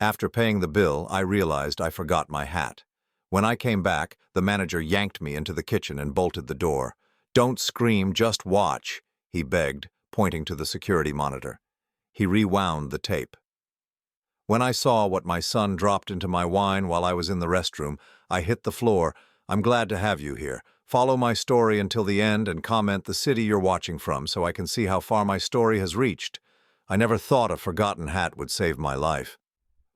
After paying the bill, I realized I forgot my hat. When I came back, the manager yanked me into the kitchen and bolted the door. "Don't scream, just watch," he begged, pointing to the security monitor. He rewound the tape. When I saw what my son dropped into my wine while I was in the restroom, I hit the floor. "I'm glad to have you here. Follow my story until the end and comment the city you're watching from so I can see how far my story has reached. I never thought a forgotten hat would save my life."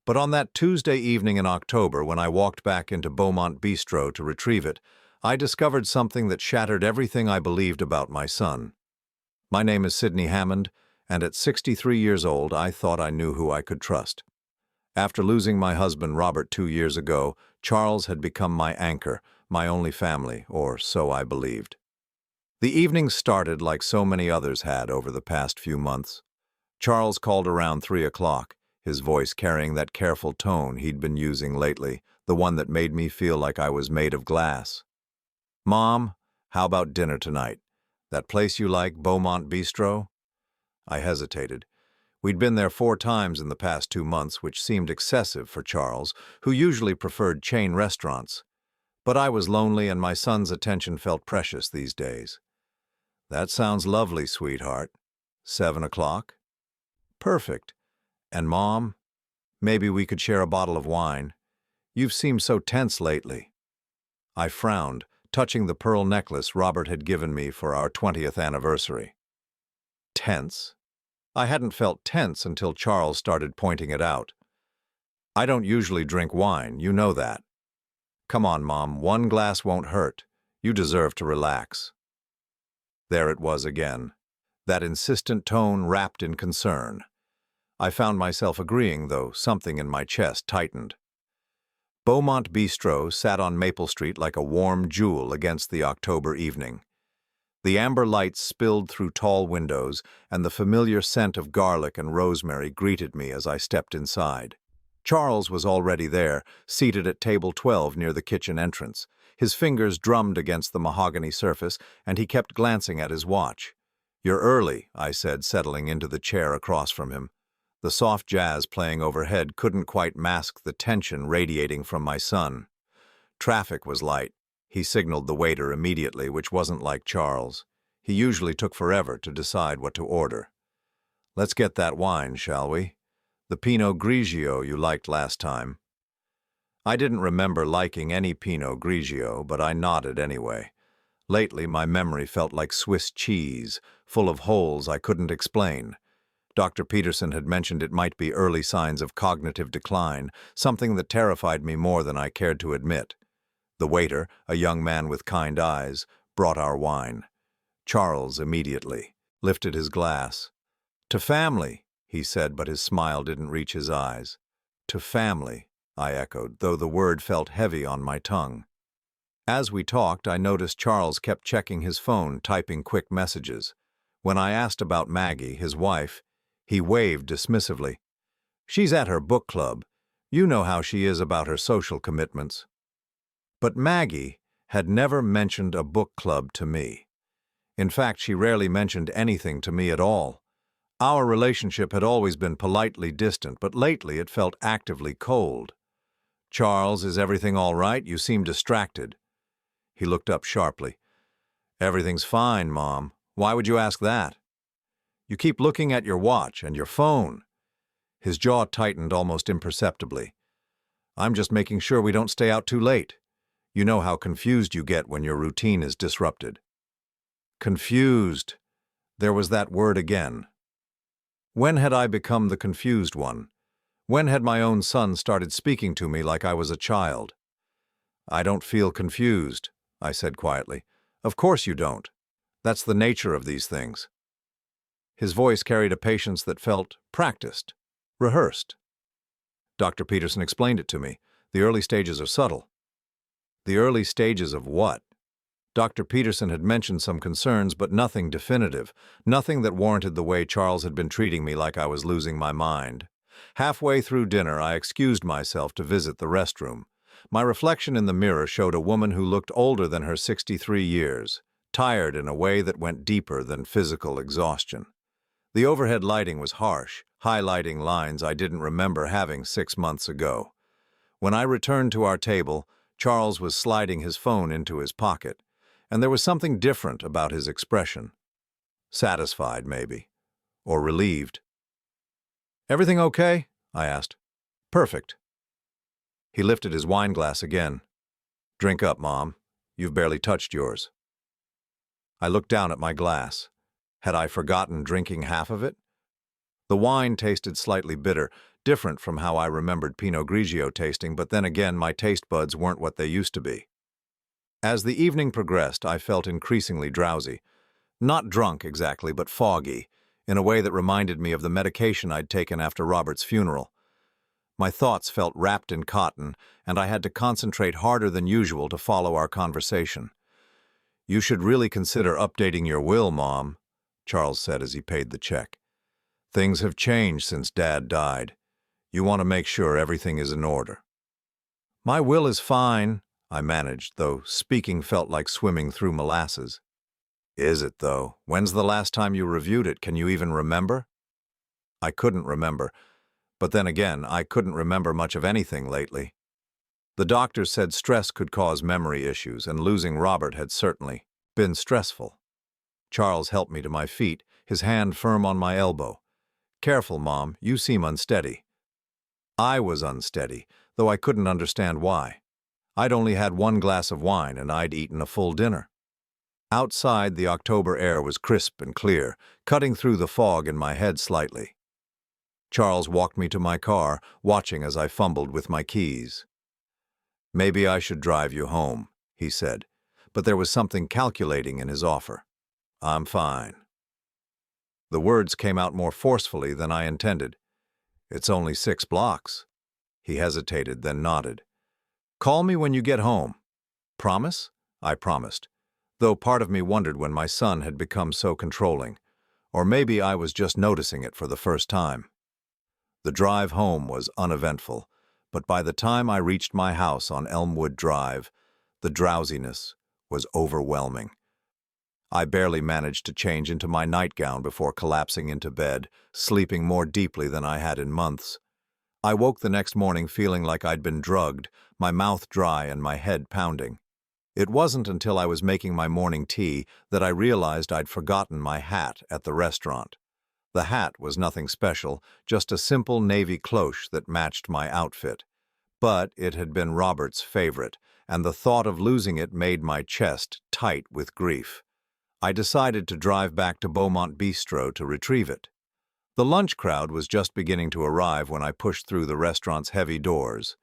But on that Tuesday evening in October, when I walked back into Beaumont Bistro to retrieve it, I discovered something that shattered everything I believed about my son. My name is Sidney Hammond, and at 63 years old, I thought I knew who I could trust. After losing my husband Robert 2 years ago, Charles had become my anchor, my only family, or so I believed. The evening started like so many others had over the past few months. Charles called around 3 o'clock, his voice carrying that careful tone he'd been using lately, the one that made me feel like I was made of glass. "Mom, how about dinner tonight? That place you like, Beaumont Bistro?" I hesitated. We'd been there 4 times in the past 2 months, which seemed excessive for Charles, who usually preferred chain restaurants. But I was lonely and my son's attention felt precious these days. "That sounds lovely, sweetheart. 7 o'clock? Perfect. And Mom, maybe we could share a bottle of wine. You've seemed so tense lately." I frowned, touching the pearl necklace Robert had given me for our 20th anniversary. Tense? I hadn't felt tense until Charles started pointing it out. "I don't usually drink wine, you know that." "Come on, Mom, 1 glass won't hurt. You deserve to relax." There it was again, that insistent tone wrapped in concern. I found myself agreeing, though something in my chest tightened. Beaumont Bistro sat on Maple Street like a warm jewel against the October evening. The amber lights spilled through tall windows, and the familiar scent of garlic and rosemary greeted me as I stepped inside. Charles was already there, seated at table 12 near the kitchen entrance. His fingers drummed against the mahogany surface, and he kept glancing at his watch. "You're early," I said, settling into the chair across from him. The soft jazz playing overhead couldn't quite mask the tension radiating from my son. Traffic was light. He signaled the waiter immediately, which wasn't like Charles. He usually took forever to decide what to order. "Let's get that wine, shall we? The Pinot Grigio you liked last time." I didn't remember liking any Pinot Grigio, but I nodded anyway. Lately, my memory felt like Swiss cheese, full of holes I couldn't explain. Dr. Peterson had mentioned it might be early signs of cognitive decline, something that terrified me more than I cared to admit. The waiter, a young man with kind eyes, brought our wine. Charles immediately lifted his glass. "To family," he said, but his smile didn't reach his eyes. "To family," I echoed, though the word felt heavy on my tongue. As we talked, I noticed Charles kept checking his phone, typing quick messages. When I asked about Maggie, his wife, he waved dismissively. "She's at her book club. You know how she is about her social commitments." But Maggie had never mentioned a book club to me. In fact, she rarely mentioned anything to me at all. Our relationship had always been politely distant, but lately it felt actively cold. "Charles, is everything all right? You seem distracted." He looked up sharply. "Everything's fine, Mom. Why would you ask that?" "You keep looking at your watch and your phone." His jaw tightened almost imperceptibly. "I'm just making sure we don't stay out too late. You know how confused you get when your routine is disrupted." Confused. There was that word again. When had I become the confused one? When had my own son started speaking to me like I was a child? "I don't feel confused," I said quietly. "Of course you don't. That's the nature of these things." His voice carried a patience that felt practiced, rehearsed. "Dr. Peterson explained it to me. The early stages are subtle." The early stages of what? Dr. Peterson had mentioned some concerns, but nothing definitive, nothing that warranted the way Charles had been treating me like I was losing my mind. Halfway through dinner, I excused myself to visit the restroom. My reflection in the mirror showed a woman who looked older than her 63 years, tired in a way that went deeper than physical exhaustion. The overhead lighting was harsh, highlighting lines I didn't remember having 6 months ago. When I returned to our table, Charles was sliding his phone into his pocket, and there was something different about his expression. Satisfied, maybe, or relieved. "Everything okay?" I asked. "Perfect." He lifted his wine glass again. "Drink up, Mom. You've barely touched yours." I looked down at my glass. Had I forgotten drinking half of it? The wine tasted slightly bitter, different from how I remembered Pinot Grigio tasting, but then again my taste buds weren't what they used to be. As the evening progressed, I felt increasingly drowsy. Not drunk exactly, but foggy, in a way that reminded me of the medication I'd taken after Robert's funeral. My thoughts felt wrapped in cotton, and I had to concentrate harder than usual to follow our conversation. "You should really consider updating your will, Mom," Charles said as he paid the check. "Things have changed since Dad died. You want to make sure everything is in order." "My will is fine," I managed, though speaking felt like swimming through molasses. "Is it, though? When's the last time you reviewed it? Can you even remember?" I couldn't remember, but then again, I couldn't remember much of anything lately. The doctor said stress could cause memory issues, and losing Robert had certainly been stressful. Charles helped me to my feet, his hand firm on my elbow. "Careful, Mom, you seem unsteady." I was unsteady, though I couldn't understand why. I'd only had one glass of wine, and I'd eaten a full dinner. Outside, the October air was crisp and clear, cutting through the fog in my head slightly. Charles walked me to my car, watching as I fumbled with my keys. "Maybe I should drive you home," he said, but there was something calculating in his offer. "I'm fine." The words came out more forcefully than I intended. "It's only 6 blocks." He hesitated, then nodded. "Call me when you get home." "Promise?" I promised, though part of me wondered when my son had become so controlling. Or maybe I was just noticing it for the first time. The drive home was uneventful, but by the time I reached my house on Elmwood Drive, the drowsiness was overwhelming. I barely managed to change into my nightgown before collapsing into bed, sleeping more deeply than I had in months. I woke the next morning feeling like I'd been drugged, my mouth dry and my head pounding. It wasn't until I was making my morning tea that I realized I'd forgotten my hat at the restaurant. The hat was nothing special, just a simple navy cloche that matched my outfit. But it had been Robert's favorite, and the thought of losing it made my chest tight with grief. I decided to drive back to Beaumont Bistro to retrieve it. The lunch crowd was just beginning to arrive when I pushed through the restaurant's heavy doors.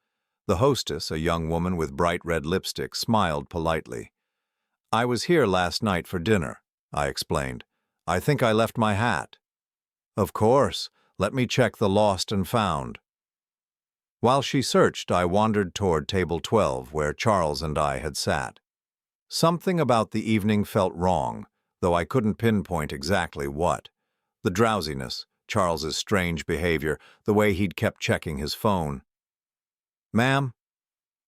The hostess, a young woman with bright red lipstick, smiled politely. "I was here last night for dinner," I explained. "I think I left my hat." "Of course. Let me check the lost and found." While she searched, I wandered toward table 12, where Charles and I had sat. Something about the evening felt wrong, though I couldn't pinpoint exactly what. The drowsiness, Charles's strange behavior, the way he'd kept checking his phone. "Ma'am?"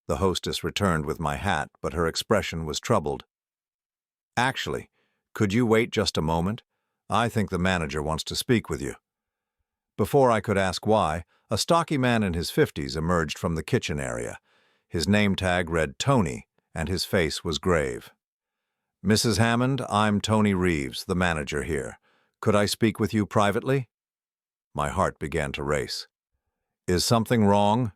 The hostess returned with my hat, but her expression was troubled. "Actually, could you wait just a moment? I think the manager wants to speak with you." Before I could ask why, a stocky man in his 50s emerged from the kitchen area. His name tag read Tony, and his face was grave. "Mrs. Hammond, I'm Tony Reeves, the manager here. Could I speak with you privately?" My heart began to race. "Is something wrong?"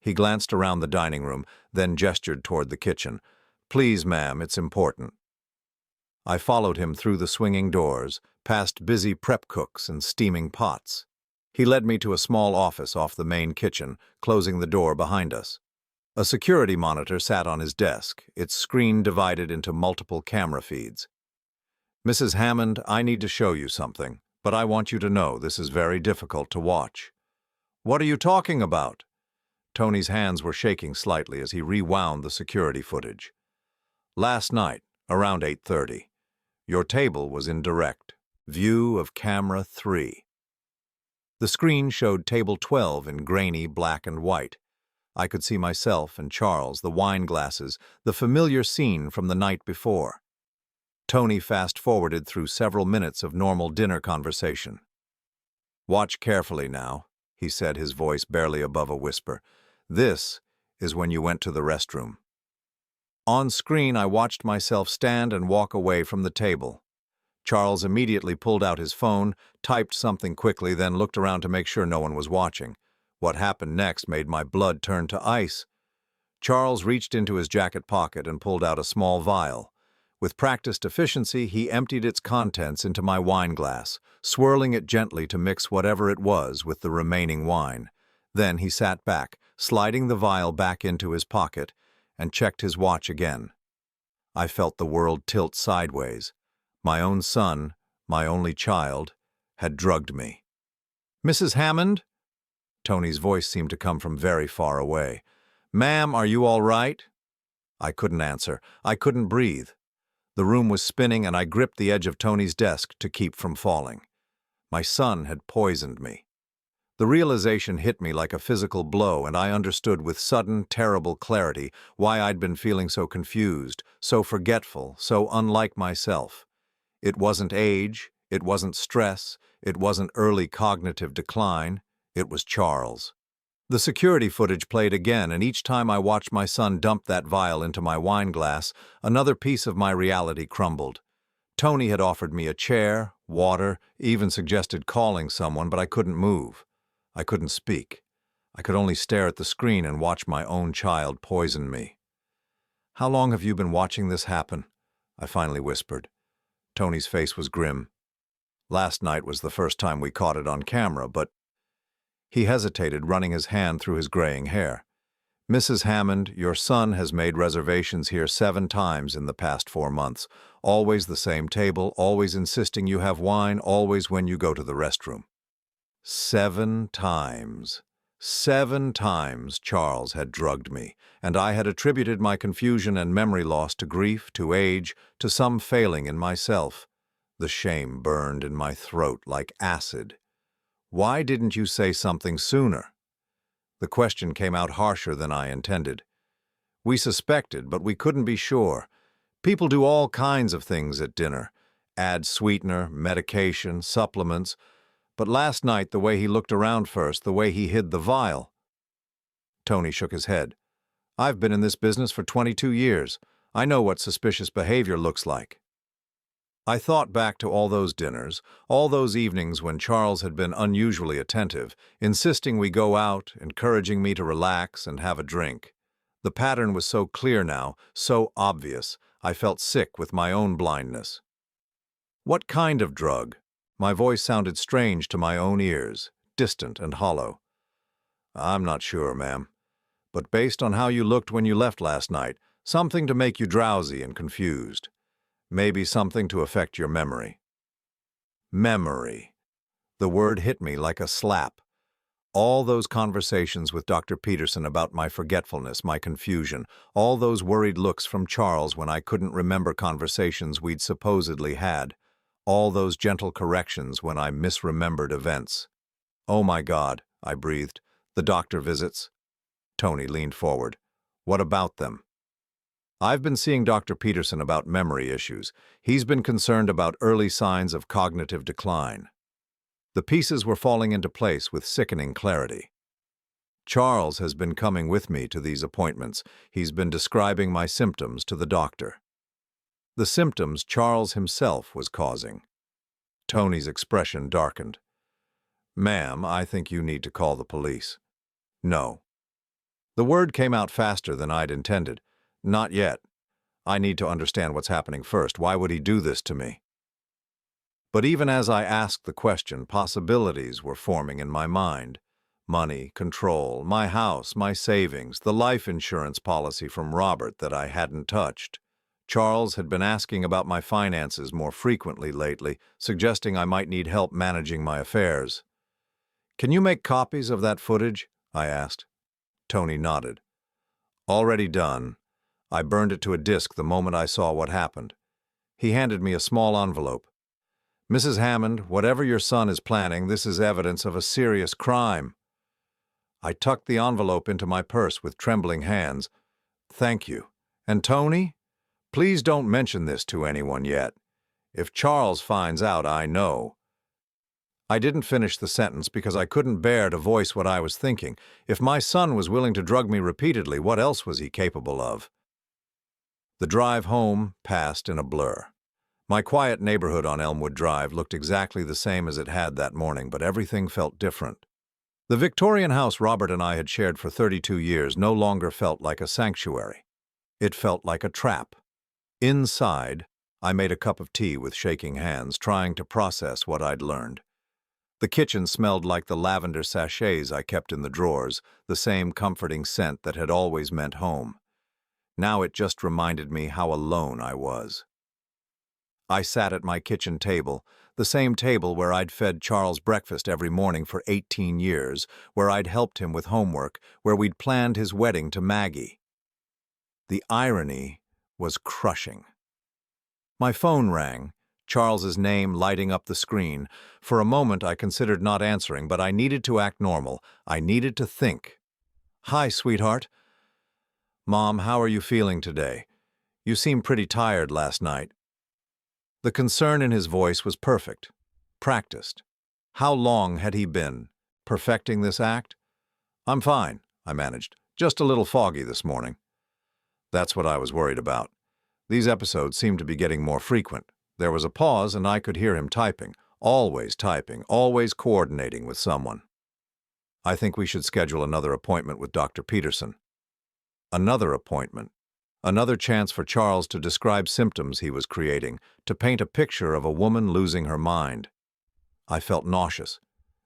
He glanced around the dining room, then gestured toward the kitchen. "Please, ma'am, it's important." I followed him through the swinging doors, past busy prep cooks and steaming pots. He led me to a small office off the main kitchen, closing the door behind us. A security monitor sat on his desk, its screen divided into multiple camera feeds. "Mrs. Hammond, I need to show you something, but I want you to know this is very difficult to watch." "What are you talking about?" Tony's hands were shaking slightly as he rewound the security footage. "Last night, around 8:30, your table was in direct view of camera 3. The screen showed table 12 in grainy black and white. I could see myself and Charles, the wine glasses, the familiar scene from the night before. Tony fast-forwarded through several minutes of normal dinner conversation. "Watch carefully now," he said, his voice barely above a whisper. "This is when you went to the restroom." On screen, I watched myself stand and walk away from the table. Charles immediately pulled out his phone, typed something quickly, then looked around to make sure no one was watching. What happened next made my blood turn to ice. Charles reached into his jacket pocket and pulled out a small vial. With practiced efficiency, he emptied its contents into my wine glass, swirling it gently to mix whatever it was with the remaining wine. Then he sat back, sliding the vial back into his pocket, and checked his watch again. I felt the world tilt sideways. My own son, my only child, had drugged me. "Mrs. Hammond?" Tony's voice seemed to come from very far away. "Ma'am, are you all right?" I couldn't answer. I couldn't breathe. The room was spinning, and I gripped the edge of Tony's desk to keep from falling. My son had poisoned me. The realization hit me like a physical blow, and I understood with sudden, terrible clarity why I'd been feeling so confused, so forgetful, so unlike myself. It wasn't age, it wasn't stress, it wasn't early cognitive decline, it was Charles. The security footage played again, and each time I watched my son dump that vial into my wine glass, another piece of my reality crumbled. Tony had offered me a chair, water, even suggested calling someone, but I couldn't move. I couldn't speak. I could only stare at the screen and watch my own child poison me. "How long have you been watching this happen?" I finally whispered. Tony's face was grim. "Last night was the first time we caught it on camera, but—" He hesitated, running his hand through his graying hair. "Mrs. Hammond, your son has made reservations here 7 times in the past 4 months. Always the same table, always insisting you have wine, always when you go to the restroom." 7 times. 7 times Charles had drugged me, and I had attributed my confusion and memory loss to grief, to age, to some failing in myself. The shame burned in my throat like acid. "Why didn't you say something sooner?" The question came out harsher than I intended. "We suspected, but we couldn't be sure. People do all kinds of things at dinner. Add sweetener, medication, supplements. But last night, the way he looked around first, the way he hid the vial—" Tony shook his head. "I've been in this business for 22 years. I know what suspicious behavior looks like." I thought back to all those dinners, all those evenings when Charles had been unusually attentive, insisting we go out, encouraging me to relax and have a drink. The pattern was so clear now, so obvious, I felt sick with my own blindness. "What kind of drug?" My voice sounded strange to my own ears, distant and hollow. "I'm not sure, ma'am. But based on how you looked when you left last night, something to make you drowsy and confused. Maybe something to affect your memory." Memory. The word hit me like a slap. All those conversations with Dr. Peterson about my forgetfulness, my confusion, all those worried looks from Charles when I couldn't remember conversations we'd supposedly had, all those gentle corrections when I misremembered events. "Oh my God," I breathed. "The doctor visits?" Tony leaned forward. "What about them?" "I've been seeing Dr. Peterson about memory issues. He's been concerned about early signs of cognitive decline." The pieces were falling into place with sickening clarity. "Charles has been coming with me to these appointments. He's been describing my symptoms to the doctor." The symptoms Charles himself was causing. Tony's expression darkened. "Ma'am, I think you need to call the police." "No." The word came out faster than I'd intended. "Not yet. I need to understand what's happening first. Why would he do this to me?" But even as I asked the question, possibilities were forming in my mind. Money, control, my house, my savings, the life insurance policy from Robert that I hadn't touched. Charles had been asking about my finances more frequently lately, suggesting I might need help managing my affairs. "Can you make copies of that footage?" I asked. Tony nodded. "Already done. I burned it to a disk the moment I saw what happened." He handed me a small envelope. "Mrs. Hammond, whatever your son is planning, this is evidence of a serious crime." I tucked the envelope into my purse with trembling hands. "Thank you. And Tony? Please don't mention this to anyone yet. If Charles finds out, I know." I didn't finish the sentence because I couldn't bear to voice what I was thinking. If my son was willing to drug me repeatedly, what else was he capable of? The drive home passed in a blur. My quiet neighborhood on Elmwood Drive looked exactly the same as it had that morning, but everything felt different. The Victorian house Robert and I had shared for 32 years no longer felt like a sanctuary. It felt like a trap. Inside, I made a cup of tea with shaking hands, trying to process what I'd learned. The kitchen smelled like the lavender sachets I kept in the drawers, the same comforting scent that had always meant home. Now it just reminded me how alone I was. I sat at my kitchen table, the same table where I'd fed Charles breakfast every morning for 18 years, where I'd helped him with homework, where we'd planned his wedding to Maggie. The irony was crushing. My phone rang, Charles's name lighting up the screen. For a moment I considered not answering, but I needed to act normal. I needed to think. "Hi, sweetheart." "Mom, how are you feeling today? You seemed pretty tired last night." The concern in his voice was perfect, practiced. How long had he been perfecting this act? "I'm fine," I managed. "Just a little foggy this morning." That's what I was worried about. These episodes seemed to be getting more frequent. There was a pause and I could hear him typing, always coordinating with someone. "I think we should schedule another appointment with Dr. Peterson." Another appointment. Another chance for Charles to describe symptoms he was creating, to paint a picture of a woman losing her mind. I felt nauseous.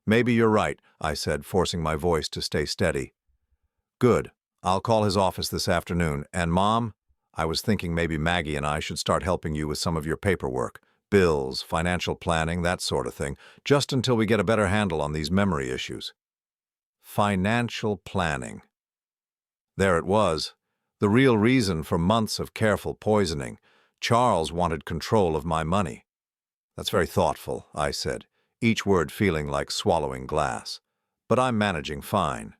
"Maybe you're right," I said, forcing my voice to stay steady. "Good. I'll call his office this afternoon. And Mom, I was thinking maybe Maggie and I should start helping you with some of your paperwork, bills, financial planning, that sort of thing, just until we get a better handle on these memory issues." Financial planning. There it was, the real reason for months of careful poisoning. Charles wanted control of my money. "That's very thoughtful," I said, each word feeling like swallowing glass. "But I'm managing fine."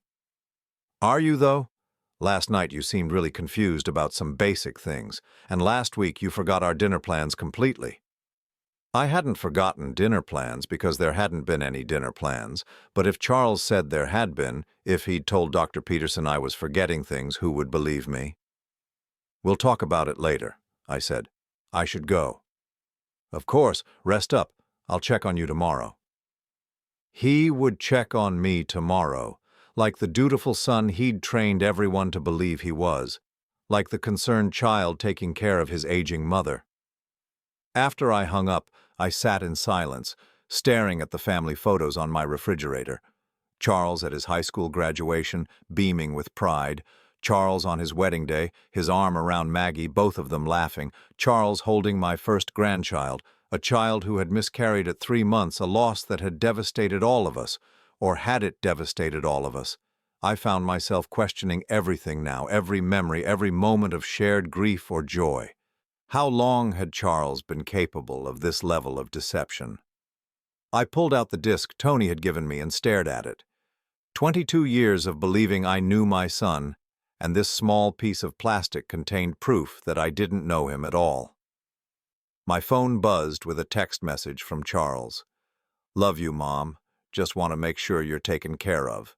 "Are you, though? Last night you seemed really confused about some basic things, and last week you forgot our dinner plans completely." I hadn't forgotten dinner plans because there hadn't been any dinner plans, but if Charles said there had been, if he'd told Dr. Peterson I was forgetting things, who would believe me? "We'll talk about it later," I said. "I should go." "Of course, rest up. I'll check on you tomorrow." He would check on me tomorrow, like the dutiful son he'd trained everyone to believe he was, like the concerned child taking care of his aging mother. After I hung up, I sat in silence, staring at the family photos on my refrigerator. Charles at his high school graduation, beaming with pride. Charles on his wedding day, his arm around Maggie, both of them laughing. Charles holding my first grandchild, a child who had miscarried at 3 months, a loss that had devastated all of us. Or had it devastated all of us? I found myself questioning everything now, every memory, every moment of shared grief or joy. How long had Charles been capable of this level of deception? I pulled out the disc Tony had given me and stared at it. 22 years of believing I knew my son, and this small piece of plastic contained proof that I didn't know him at all. My phone buzzed with a text message from Charles. "Love you, Mom. Just want to make sure you're taken care of."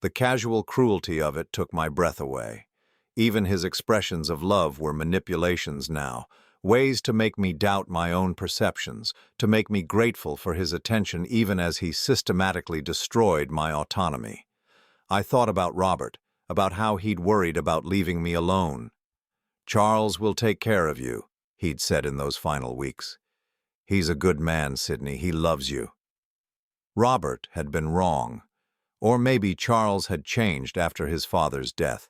The casual cruelty of it took my breath away. Even his expressions of love were manipulations now, ways to make me doubt my own perceptions, to make me grateful for his attention even as he systematically destroyed my autonomy. I thought about Robert, about how he'd worried about leaving me alone. "Charles will take care of you," he'd said in those final weeks. "He's a good man, Sydney. He loves you." Robert had been wrong. Or maybe Charles had changed after his father's death.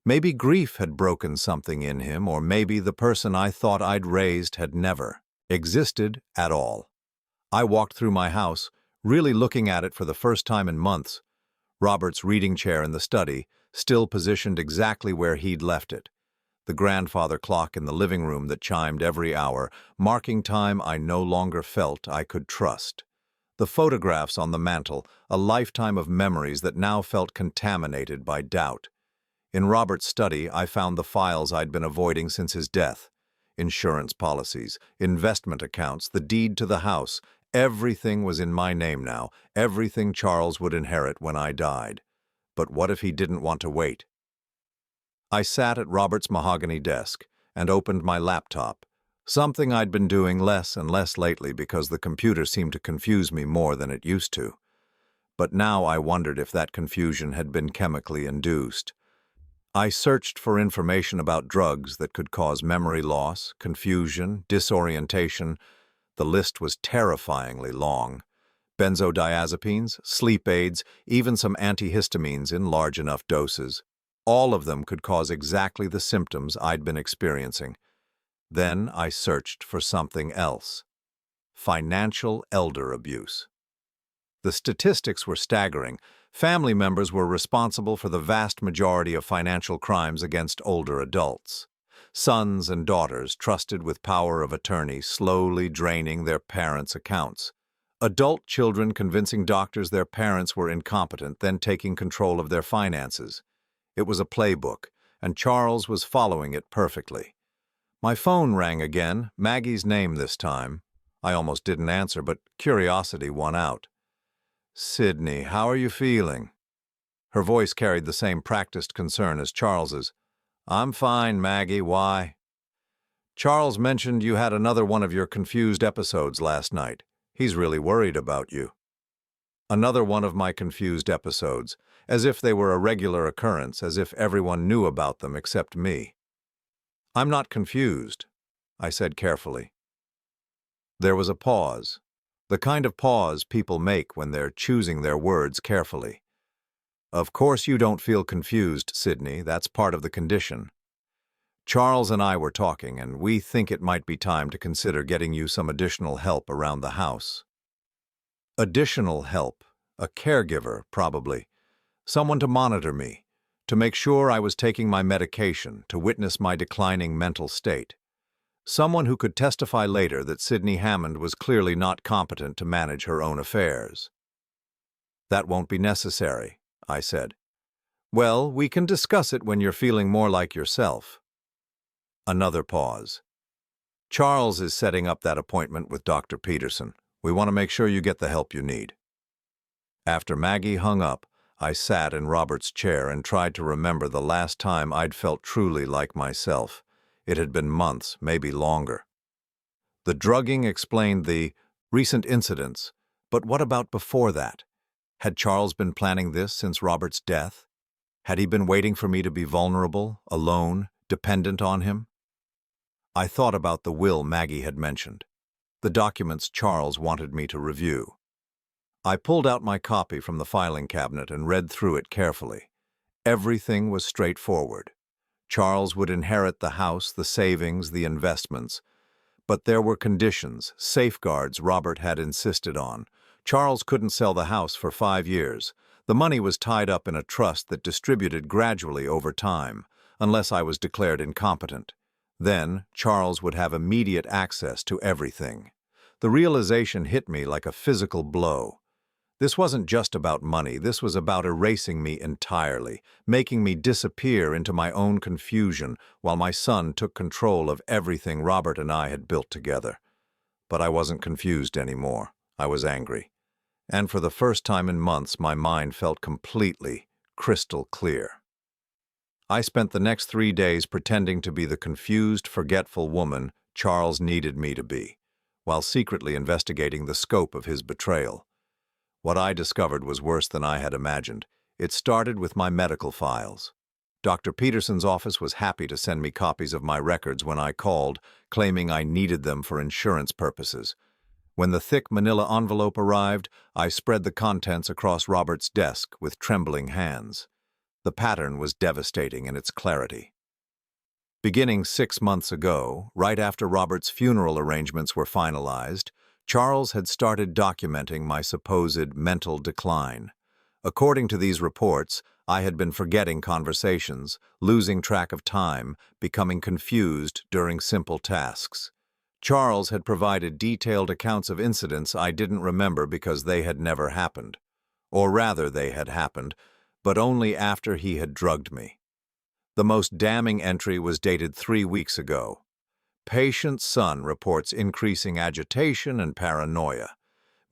Maybe grief had broken something in him, or maybe the person I thought I'd raised had never existed at all. I walked through my house, really looking at it for the first time in months. Robert's reading chair in the study, still positioned exactly where he'd left it. The grandfather clock in the living room that chimed every hour, marking time I no longer felt I could trust. The photographs on the mantel, a lifetime of memories that now felt contaminated by doubt. In Robert's study, I found the files I'd been avoiding since his death. Insurance policies, investment accounts, the deed to the house, Everything was in my name now, everything Charles would inherit when I died. But what if he didn't want to wait? I sat at Robert's mahogany desk and opened my laptop, something I'd been doing less and less lately because the computer seemed to confuse me more than it used to. But now I wondered if that confusion had been chemically induced. I searched for information about drugs that could cause memory loss, confusion, disorientation. The list was terrifyingly long. Benzodiazepines, sleep aids, even some antihistamines in large enough doses. All of them could cause exactly the symptoms I'd been experiencing. Then I searched for something else. Financial elder abuse. The statistics were staggering. Family members were responsible for the vast majority of financial crimes against older adults. Sons and daughters trusted with power of attorney, slowly draining their parents' accounts. Adult children convincing doctors their parents were incompetent, then taking control of their finances. It was a playbook, and Charles was following it perfectly. My phone rang again, Maggie's name this time. I almost didn't answer, but curiosity won out. "Sydney, how are you feeling?" Her voice carried the same practiced concern as Charles's. "I'm fine, Maggie. Why?" "Charles mentioned you had another one of your confused episodes last night. He's really worried about you." Another one of my confused episodes, as if they were a regular occurrence, as if everyone knew about them except me. "I'm not confused," I said carefully. There was a pause, the kind of pause people make when they're choosing their words carefully. "Of course you don't feel confused, Sydney. That's part of the condition. Charles and I were talking, and we think it might be time to consider getting you some additional help around the house." Additional help, a caregiver, probably. Someone to monitor me, to make sure I was taking my medication, to witness my declining mental state. Someone who could testify later that Sydney Hammond was clearly not competent to manage her own affairs. "That won't be necessary," I said. "Well, we can discuss it when you're feeling more like yourself." Another pause. "Charles is setting up that appointment with Dr. Peterson. We want to make sure you get the help you need." After Maggie hung up, I sat in Robert's chair and tried to remember the last time I'd felt truly like myself. It had been months, maybe longer. The drugging explained the recent incidents, but what about before that? Had Charles been planning this since Robert's death? Had he been waiting for me to be vulnerable, alone, dependent on him? I thought about the will Maggie had mentioned, the documents Charles wanted me to review. I pulled out my copy from the filing cabinet and read through it carefully. Everything was straightforward. Charles would inherit the house, the savings, the investments. But there were conditions, safeguards Robert had insisted on. Charles couldn't sell the house for 5 years. The money was tied up in a trust that distributed gradually over time, unless I was declared incompetent. Then, Charles would have immediate access to everything. The realization hit me like a physical blow. This wasn't just about money, this was about erasing me entirely, making me disappear into my own confusion while my son took control of everything Robert and I had built together. But I wasn't confused anymore. I was angry. And for the first time in months, my mind felt completely, crystal clear. I spent the next 3 days pretending to be the confused, forgetful woman Charles needed me to be, while secretly investigating the scope of his betrayal. What I discovered was worse than I had imagined. It started with my medical files. Dr. Peterson's office was happy to send me copies of my records when I called, claiming I needed them for insurance purposes. When the thick manila envelope arrived, I spread the contents across Robert's desk with trembling hands. The pattern was devastating in its clarity. Beginning 6 months ago, right after Robert's funeral arrangements were finalized, Charles had started documenting my supposed mental decline. According to these reports, I had been forgetting conversations, losing track of time, becoming confused during simple tasks. Charles had provided detailed accounts of incidents I didn't remember because they had never happened. Or rather, they had happened, but only after he had drugged me. The most damning entry was dated 3 weeks ago. Patient's son reports increasing agitation and paranoia.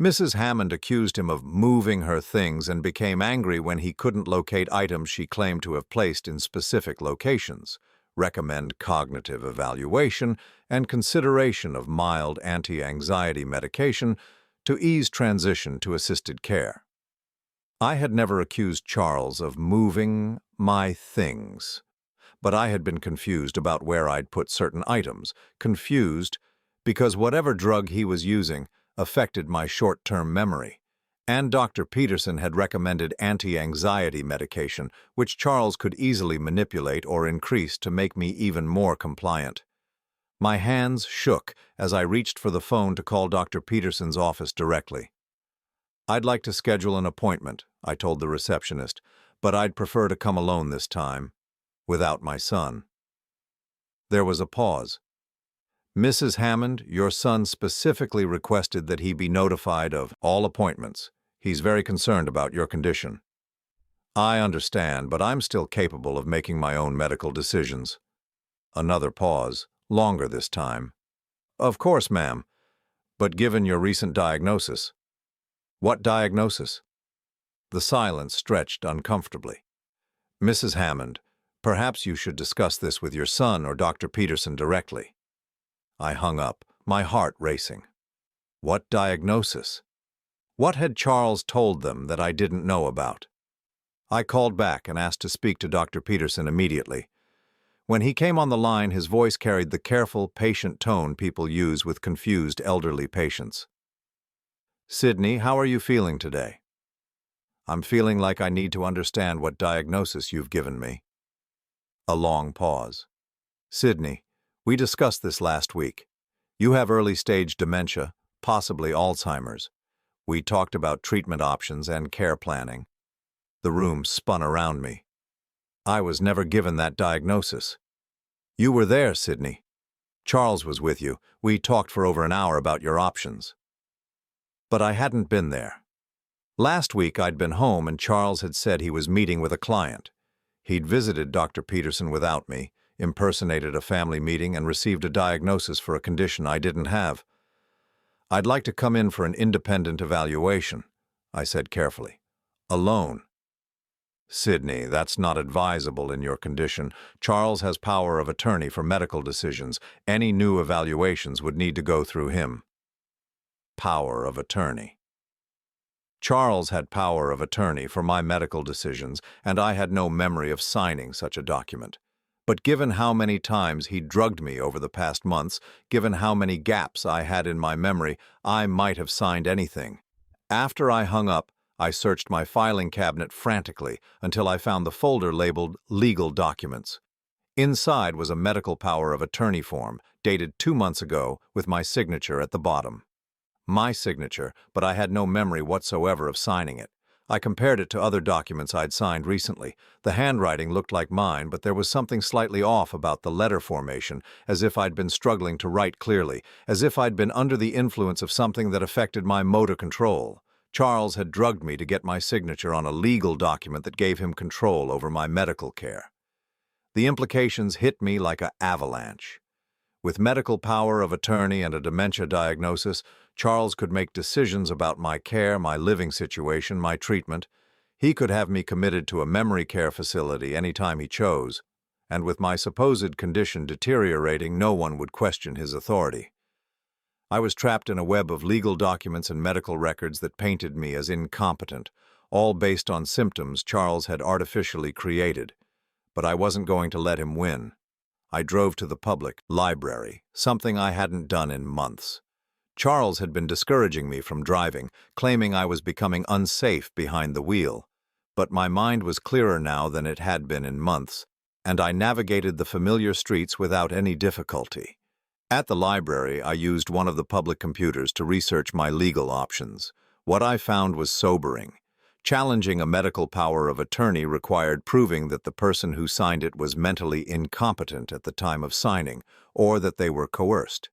Mrs. Hammond accused him of moving her things and became angry when he couldn't locate items she claimed to have placed in specific locations. Recommend cognitive evaluation and consideration of mild anti-anxiety medication to ease transition to assisted care. I had never accused Charles of moving my things, but I had been confused about where I'd put certain items, confused because whatever drug he was using affected my short-term memory, and Dr. Peterson had recommended anti-anxiety medication, which Charles could easily manipulate or increase to make me even more compliant. My hands shook as I reached for the phone to call Dr. Peterson's office directly. "I'd like to schedule an appointment," I told the receptionist, "but I'd prefer to come alone this time, without my son." There was a pause. "Mrs. Hammond, your son specifically requested that he be notified of all appointments. He's very concerned about your condition." "I understand, but I'm still capable of making my own medical decisions." Another pause, longer this time. "Of course, ma'am, but given your recent diagnosis." "What diagnosis?" The silence stretched uncomfortably. "Mrs. Hammond, perhaps you should discuss this with your son or Dr. Peterson directly." I hung up, my heart racing. What diagnosis? What had Charles told them that I didn't know about? I called back and asked to speak to Dr. Peterson immediately. When he came on the line, his voice carried the careful, patient tone people use with confused elderly patients. "Sydney, how are you feeling today?" "I'm feeling like I need to understand what diagnosis you've given me." A long pause. "Sydney, we discussed this last week. You have early-stage dementia, possibly Alzheimer's. We talked about treatment options and care planning." The room spun around me. "I was never given that diagnosis." "You were there, Sydney. Charles was with you. We talked for over an hour about your options." But I hadn't been there. Last week I'd been home and Charles had said he was meeting with a client. He'd visited Dr. Peterson without me, impersonated a family meeting, and received a diagnosis for a condition I didn't have. "I'd like to come in for an independent evaluation," I said carefully. "Alone." "Sydney, that's not advisable in your condition. Charles has power of attorney for medical decisions. Any new evaluations would need to go through him." Power of attorney. Charles had power of attorney for my medical decisions, and I had no memory of signing such a document. But given how many times he drugged me over the past months, given how many gaps I had in my memory, I might have signed anything. After I hung up, I searched my filing cabinet frantically until I found the folder labeled Legal Documents. Inside was a medical power of attorney form, dated 2 months ago, with my signature at the bottom. My signature, but I had no memory whatsoever of signing it. I compared it to other documents I'd signed recently. The handwriting looked like mine, but there was something slightly off about the letter formation, as if I'd been struggling to write clearly, as if I'd been under the influence of something that affected my motor control. Charles had drugged me to get my signature on a legal document that gave him control over my medical care. The implications hit me like an avalanche. With medical power of attorney and a dementia diagnosis, Charles could make decisions about my care, my living situation, my treatment. He could have me committed to a memory care facility anytime he chose, and with my supposed condition deteriorating, no one would question his authority. I was trapped in a web of legal documents and medical records that painted me as incompetent, all based on symptoms Charles had artificially created. But I wasn't going to let him win. I drove to the public library, something I hadn't done in months. Charles had been discouraging me from driving, claiming I was becoming unsafe behind the wheel. But my mind was clearer now than it had been in months, and I navigated the familiar streets without any difficulty. At the library, I used one of the public computers to research my legal options. What I found was sobering. Challenging a medical power of attorney required proving that the person who signed it was mentally incompetent at the time of signing, or that they were coerced.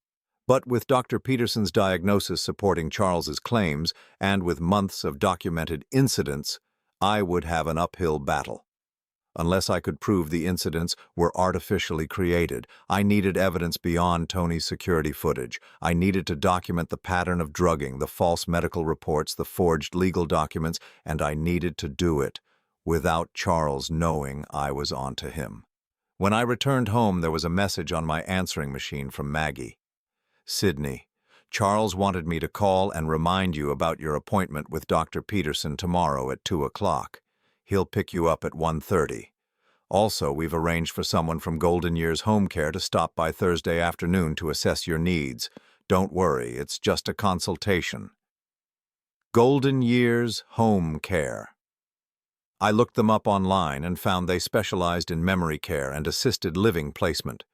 But with Dr. Peterson's diagnosis supporting Charles's claims, and with months of documented incidents, I would have an uphill battle. Unless I could prove the incidents were artificially created, I needed evidence beyond Tony's security footage. I needed to document the pattern of drugging, the false medical reports, the forged legal documents, and I needed to do it without Charles knowing I was onto him. When I returned home, there was a message on my answering machine from Maggie. Sydney, Charles wanted me to call and remind you about your appointment with Dr. Peterson tomorrow at 2 o'clock. He'll pick you up at 1:30. Also, we've arranged for someone from Golden Years Home Care to stop by Thursday afternoon to assess your needs. Don't worry, it's just a consultation. Golden Years Home Care. I looked them up online and found they specialized in memory care and assisted living placement.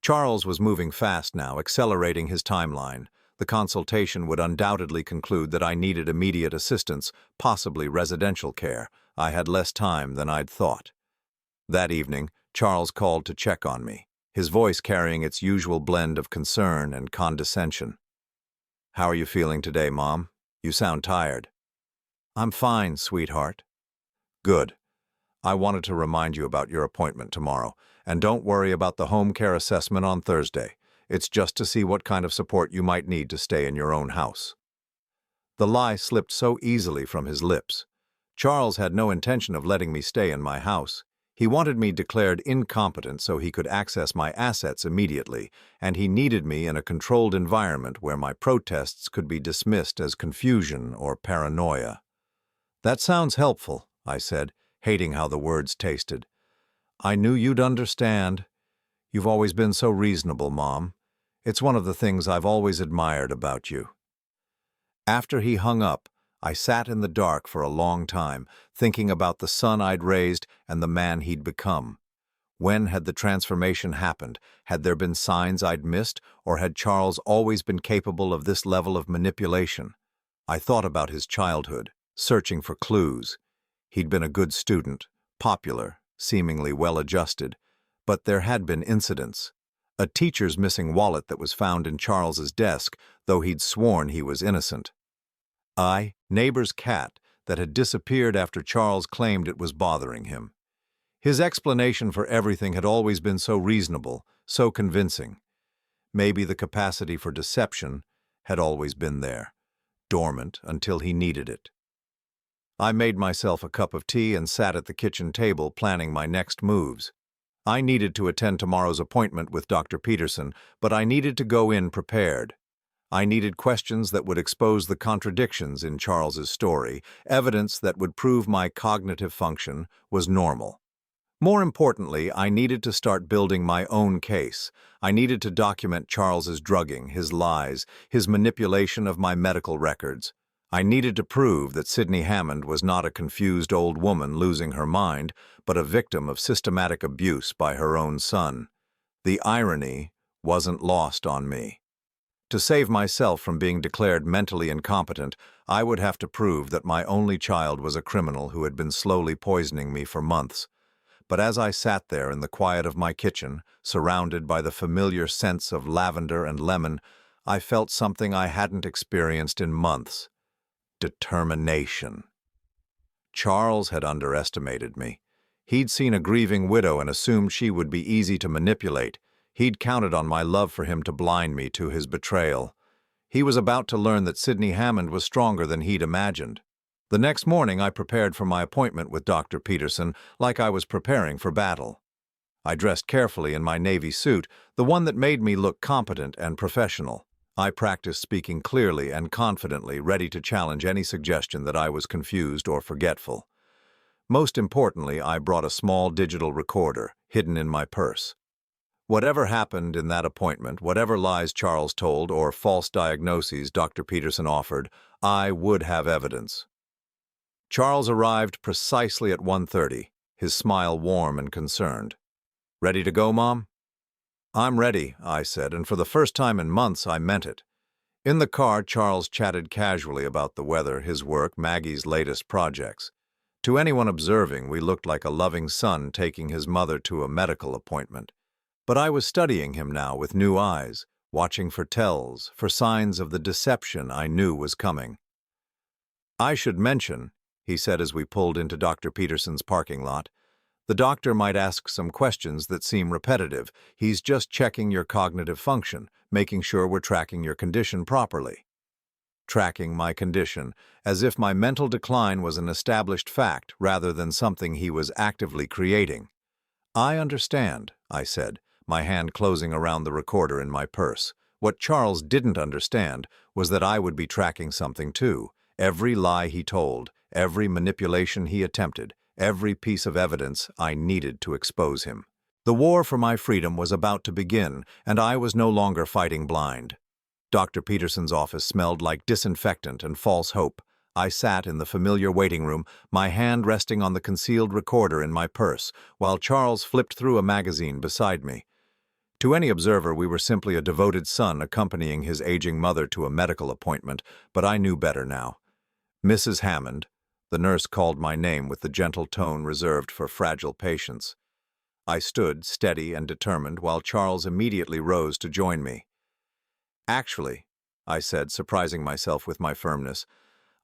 Charles was moving fast now, accelerating his timeline. The consultation would undoubtedly conclude that I needed immediate assistance, possibly residential care. I had less time than I'd thought. That evening, Charles called to check on me, his voice carrying its usual blend of concern and condescension. "How are you feeling today, Mom? You sound tired." "I'm fine, sweetheart." "Good. I wanted to remind you about your appointment tomorrow, and don't worry about the home care assessment on Thursday. It's just to see what kind of support you might need to stay in your own house." The lie slipped so easily from his lips. Charles had no intention of letting me stay in my house. He wanted me declared incompetent so he could access my assets immediately, and he needed me in a controlled environment where my protests could be dismissed as confusion or paranoia. "That sounds helpful," I said, hating how the words tasted. "I knew you'd understand. You've always been so reasonable, Mom. It's one of the things I've always admired about you." After he hung up, I sat in the dark for a long time, thinking about the son I'd raised and the man he'd become. When had the transformation happened? Had there been signs I'd missed, or had Charles always been capable of this level of manipulation? I thought about his childhood, searching for clues. He'd been a good student, popular, seemingly well-adjusted, but there had been incidents. A teacher's missing wallet that was found in Charles's desk, though he'd sworn he was innocent. Neighbor's cat that had disappeared after Charles claimed it was bothering him. His explanation for everything had always been so reasonable, so convincing. Maybe the capacity for deception had always been there, dormant until he needed it. I made myself a cup of tea and sat at the kitchen table planning my next moves. I needed to attend tomorrow's appointment with Dr. Peterson, but I needed to go in prepared. I needed questions that would expose the contradictions in Charles's story, evidence that would prove my cognitive function was normal. More importantly, I needed to start building my own case. I needed to document Charles's drugging, his lies, his manipulation of my medical records. I needed to prove that Sydney Hammond was not a confused old woman losing her mind, but a victim of systematic abuse by her own son. The irony wasn't lost on me. To save myself from being declared mentally incompetent, I would have to prove that my only child was a criminal who had been slowly poisoning me for months. But as I sat there in the quiet of my kitchen, surrounded by the familiar scents of lavender and lemon, I felt something I hadn't experienced in months. Determination. Charles had underestimated me. He'd seen a grieving widow and assumed she would be easy to manipulate. He'd counted on my love for him to blind me to his betrayal. He was about to learn that Sydney Hammond was stronger than he'd imagined. The next morning, I prepared for my appointment with Dr. Peterson like I was preparing for battle. I dressed carefully in my navy suit, the one that made me look competent and professional. I practiced speaking clearly and confidently, ready to challenge any suggestion that I was confused or forgetful. Most importantly, I brought a small digital recorder, hidden in my purse. Whatever happened in that appointment, whatever lies Charles told or false diagnoses Dr. Peterson offered, I would have evidence. Charles arrived precisely at 1:30, his smile warm and concerned. "Ready to go, Mom?" "I'm ready," I said, and for the first time in months I meant it. In the car, Charles chatted casually about the weather, his work, Maggie's latest projects. To anyone observing, we looked like a loving son taking his mother to a medical appointment. But I was studying him now with new eyes, watching for tells, for signs of the deception I knew was coming. "I should mention," he said as we pulled into Dr. Peterson's parking lot, The doctor might ask some questions that seem repetitive. He's just checking your cognitive function, making sure we're tracking your condition properly. Tracking my condition, as if my mental decline was an established fact rather than something he was actively creating. "I understand," I said, my hand closing around the recorder in my purse. What Charles didn't understand was that I would be tracking something too. Every lie he told, every manipulation he attempted, every piece of evidence I needed to expose him. The war for my freedom was about to begin, and I was no longer fighting blind. Dr. Peterson's office smelled like disinfectant and false hope. I sat in the familiar waiting room, my hand resting on the concealed recorder in my purse, while Charles flipped through a magazine beside me. To any observer, we were simply a devoted son accompanying his aging mother to a medical appointment, but I knew better now. "Mrs. Hammond," the nurse called my name with the gentle tone reserved for fragile patients. I stood, steady and determined, while Charles immediately rose to join me. "Actually," I said, surprising myself with my firmness,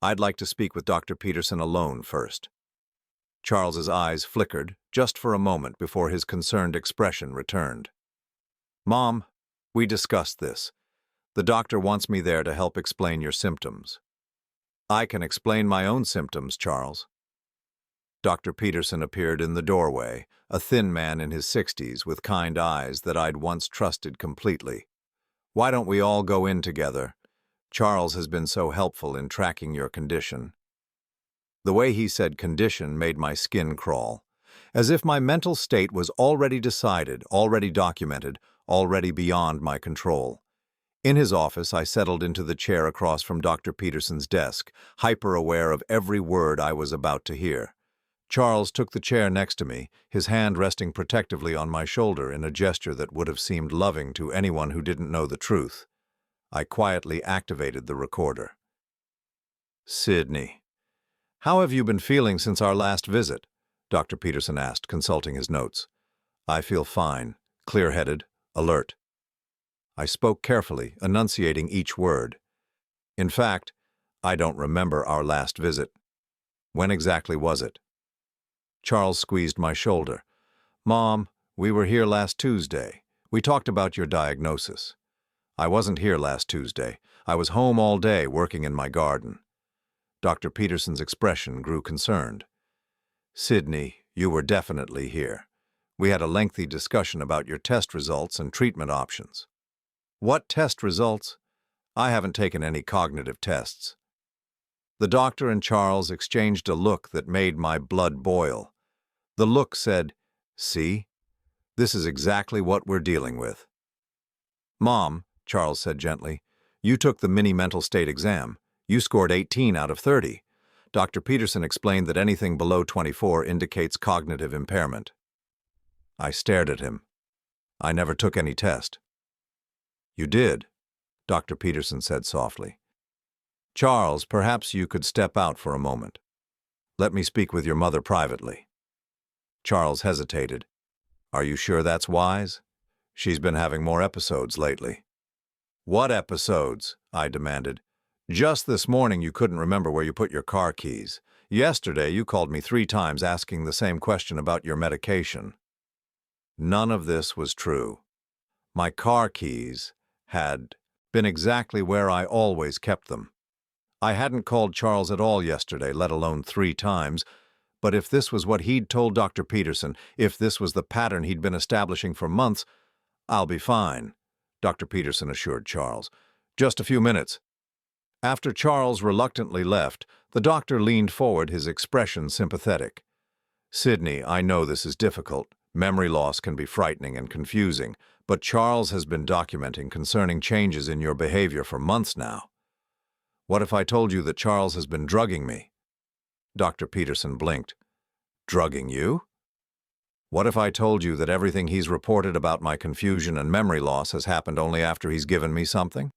"I'd like to speak with Dr. Peterson alone first." Charles's eyes flickered, just for a moment before his concerned expression returned. "Mom, we discussed this. The doctor wants me there to help explain your symptoms." "I can explain my own symptoms, Charles." Dr. Peterson appeared in the doorway, a thin man in his 60s with kind eyes that I'd once trusted completely. "Why don't we all go in together? Charles has been so helpful in tracking your condition." The way he said condition made my skin crawl, as if my mental state was already decided, already documented, already beyond my control. In his office, I settled into the chair across from Dr. Peterson's desk, hyper-aware of every word I was about to hear. Charles took the chair next to me, his hand resting protectively on my shoulder in a gesture that would have seemed loving to anyone who didn't know the truth. I quietly activated the recorder. "Sydney, how have you been feeling since our last visit?" Dr. Peterson asked, consulting his notes. "I feel fine, clear-headed, alert." I spoke carefully, enunciating each word. "In fact, I don't remember our last visit. When exactly was it?" Charles squeezed my shoulder. "Mom, we were here last Tuesday. We talked about your diagnosis." "I wasn't here last Tuesday. I was home all day working in my garden." Dr. Peterson's expression grew concerned. "Sydney, you were definitely here. We had a lengthy discussion about your test results and treatment options." "What test results? I haven't taken any cognitive tests." The doctor and Charles exchanged a look that made my blood boil. The look said, "See? This is exactly what we're dealing with." "Mom," Charles said gently, "you took the mini mental state exam. You scored 18 out of 30. Dr. Peterson explained that anything below 24 indicates cognitive impairment." I stared at him. "I never took any test." "You did," Dr. Peterson said softly. "Charles, perhaps you could step out for a moment. Let me speak with your mother privately." Charles hesitated. "Are you sure that's wise? She's been having more episodes lately." "What episodes?" I demanded. "Just this morning you couldn't remember where you put your car keys. Yesterday you called me 3 times asking the same question about your medication." None of this was true. My car keys had been exactly where I always kept them. I hadn't called Charles at all yesterday, let alone 3 times, but if this was what he'd told Dr. Peterson, if this was the pattern he'd been establishing for months, "I'll be fine," Dr. Peterson assured Charles. "Just a few minutes." After Charles reluctantly left, the doctor leaned forward, his expression sympathetic. "Sydney, I know this is difficult. Memory loss can be frightening and confusing, but Charles has been documenting concerning changes in your behavior for months now. What if I told you that Charles has been drugging me?" Dr. Peterson blinked. "Drugging you?" "What if I told you that everything he's reported about my confusion and memory loss has happened only after he's given me something?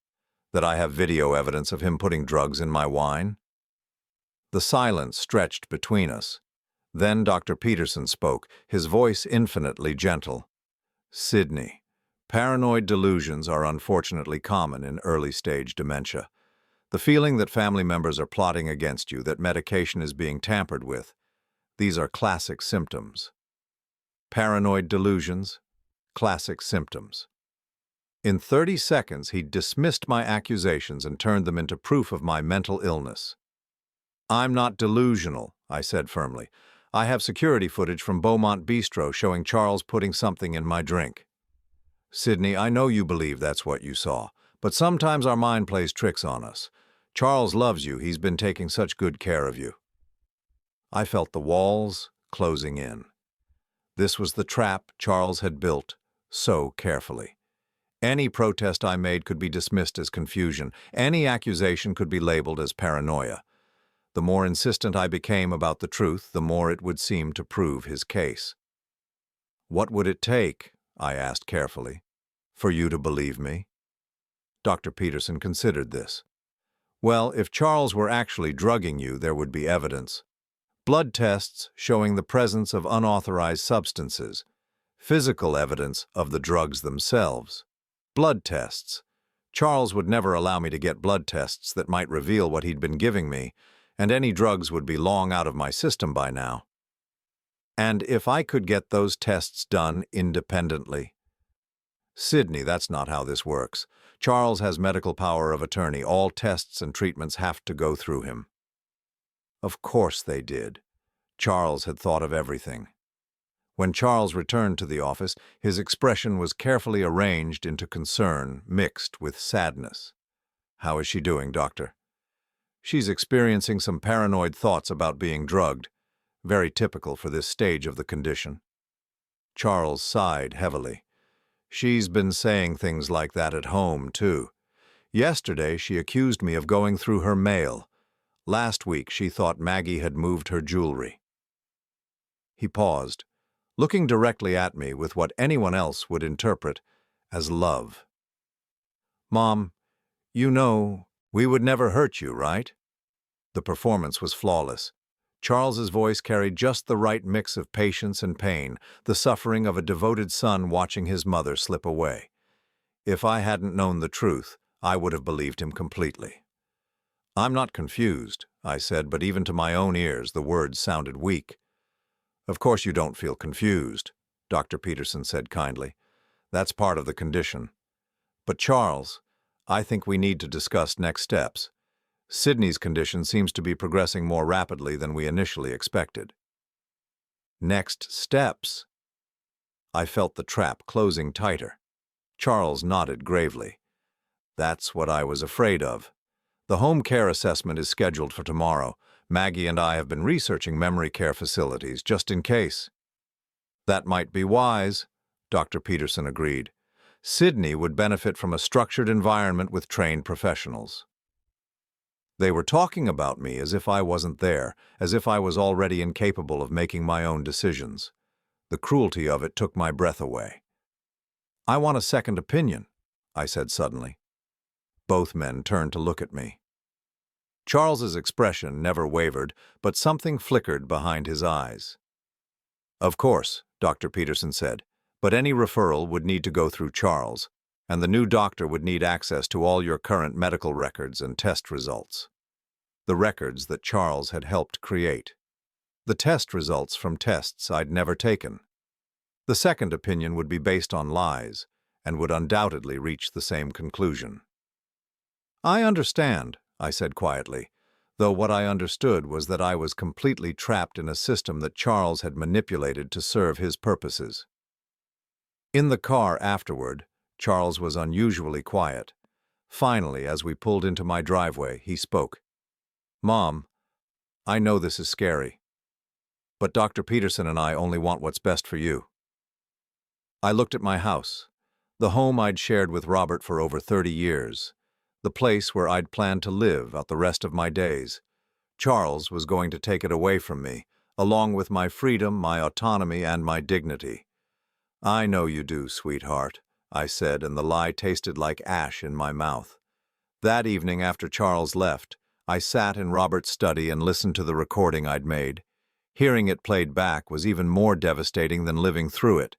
That I have video evidence of him putting drugs in my wine?" The silence stretched between us. Then Dr. Peterson spoke, his voice infinitely gentle. "Sydney, paranoid delusions are unfortunately common in early-stage dementia. The feeling that family members are plotting against you, that medication is being tampered with, these are classic symptoms. Paranoid delusions, classic symptoms. In 30 seconds, he dismissed my accusations and turned them into proof of my mental illness. "I'm not delusional," I said firmly. "I have security footage from Beaumont Bistro showing Charles putting something in my drink." "Sydney, I know you believe that's what you saw, but sometimes our mind plays tricks on us. Charles loves you. He's been taking such good care of you." I felt the walls closing in. This was the trap Charles had built so carefully. Any protest I made could be dismissed as confusion. Any accusation could be labeled as paranoia. The more insistent I became about the truth, the more it would seem to prove his case. "What would it take," I asked carefully, "for you to believe me?" Dr. Peterson considered this. "Well, if Charles were actually drugging you, there would be evidence. Blood tests showing the presence of unauthorized substances. Physical evidence of the drugs themselves. Blood tests. Charles would never allow me to get blood tests that might reveal what he'd been giving me, and any drugs would be long out of my system by now. And if I could get those tests done independently." "Sydney, that's not how this works. Charles has medical power of attorney. All tests and treatments have to go through him." Of course they did. Charles had thought of everything. When Charles returned to the office, his expression was carefully arranged into concern mixed with sadness. "How is she doing, doctor?" "She's experiencing some paranoid thoughts about being drugged. Very typical for this stage of the condition." Charles sighed heavily. "She's been saying things like that at home, too. Yesterday, she accused me of going through her mail. Last week, she thought Maggie had moved her jewelry." He paused, looking directly at me with what anyone else would interpret as love. "Mom, you know, we would never hurt you, right?" The performance was flawless. Charles's voice carried just the right mix of patience and pain, the suffering of a devoted son watching his mother slip away. If I hadn't known the truth, I would have believed him completely. "I'm not confused," I said, but even to my own ears, the words sounded weak. "Of course you don't feel confused," Dr. Peterson said kindly. "That's part of the condition. But Charles, I think we need to discuss next steps. Sydney's condition seems to be progressing more rapidly than we initially expected." "Next steps?" I felt the trap closing tighter. Charles nodded gravely. "That's what I was afraid of. The home care assessment is scheduled for tomorrow. Maggie and I have been researching memory care facilities just in case." "That might be wise," Dr. Peterson agreed. "Sydney would benefit from a structured environment with trained professionals." They were talking about me as if I wasn't there, as if I was already incapable of making my own decisions. The cruelty of it took my breath away. "I want a second opinion," I said suddenly. Both men turned to look at me. Charles's expression never wavered, but something flickered behind his eyes. "Of course," Dr. Peterson said, "but any referral would need to go through Charles, and the new doctor would need access to all your current medical records and test results. The records that Charles had helped create. The test results from tests I'd never taken. The second opinion would be based on lies, and would undoubtedly reach the same conclusion." "I understand," I said quietly, though what I understood was that I was completely trapped in a system that Charles had manipulated to serve his purposes. In the car afterward, Charles was unusually quiet. Finally, as we pulled into my driveway, he spoke. "Mom, I know this is scary, but Dr. Peterson and I only want what's best for you." I looked at my house, the home I'd shared with Robert for over 30 years. The place where I'd planned to live out the rest of my days. Charles was going to take it away from me, along with my freedom, my autonomy, and my dignity. "I know you do, sweetheart," I said, and the lie tasted like ash in my mouth. That evening after Charles left, I sat in Robert's study and listened to the recording I'd made. Hearing it played back was even more devastating than living through it.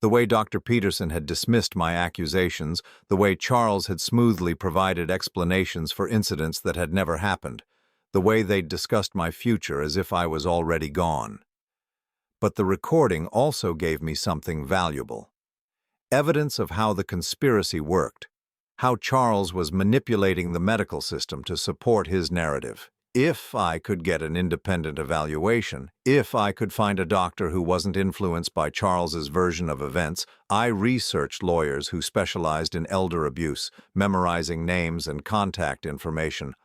The way Dr. Peterson had dismissed my accusations, the way Charles had smoothly provided explanations for incidents that had never happened, the way they'd discussed my future as if I was already gone. But the recording also gave me something valuable. Evidence of how the conspiracy worked, how Charles was manipulating the medical system to support his narrative. If I could get an independent evaluation, if I could find a doctor who wasn't influenced by Charles's version of events, I researched lawyers who specialized in elder abuse, memorizing names and contact information.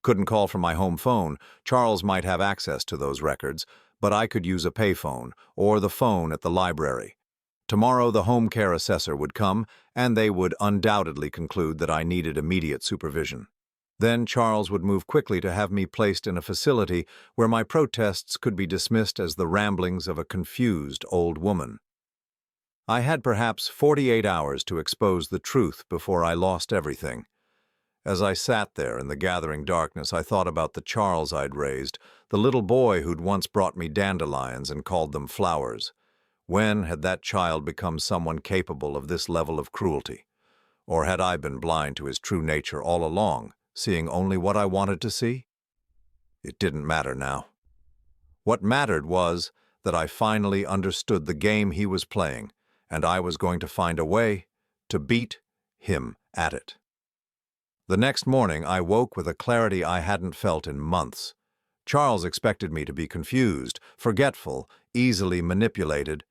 Couldn't call from my home phone. Charles might have access to those records, but I could use a payphone or the phone at the library. Tomorrow the home care assessor would come, and they would undoubtedly conclude that I needed immediate supervision. Then Charles would move quickly to have me placed in a facility where my protests could be dismissed as the ramblings of a confused old woman. I had perhaps 48 hours to expose the truth before I lost everything. As I sat there in the gathering darkness, I thought about the Charles I'd raised, the little boy who'd once brought me dandelions and called them flowers. When had that child become someone capable of this level of cruelty? Or had I been blind to his true nature all along, seeing only what I wanted to see? It didn't matter now. What mattered was that I finally understood the game he was playing, and I was going to find a way to beat him at it. The next morning, I woke with a clarity I hadn't felt in months. Charles expected me to be confused, forgetful, easily manipulated,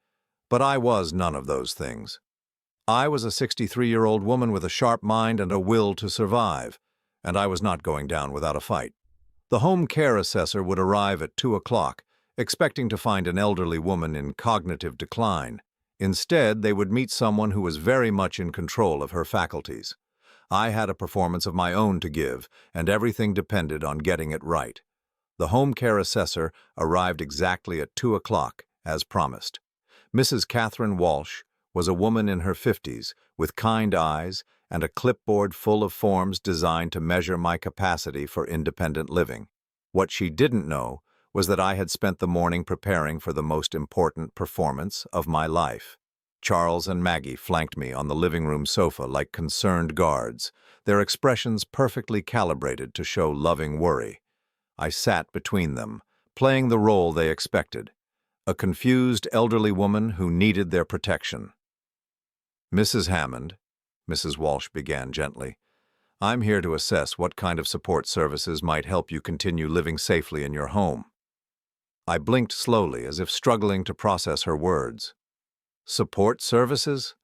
but I was none of those things. I was a 63-year-old woman with a sharp mind and a will to survive, and I was not going down without a fight. The home care assessor would arrive at 2 o'clock, expecting to find an elderly woman in cognitive decline. Instead, they would meet someone who was very much in control of her faculties. I had a performance of my own to give, and everything depended on getting it right. The home care assessor arrived exactly at 2 o'clock, as promised. Mrs. Catherine Walsh was a woman in her 50s, with kind eyes and a clipboard full of forms designed to measure my capacity for independent living. What she didn't know was that I had spent the morning preparing for the most important performance of my life. Charles and Maggie flanked me on the living room sofa like concerned guards, their expressions perfectly calibrated to show loving worry. I sat between them, playing the role they expected, a confused elderly woman who needed their protection. "Mrs. Hammond," Mrs. Walsh began gently, "I'm here to assess what kind of support services might help you continue living safely in your home." I blinked slowly, as if struggling to process her words. "Support services?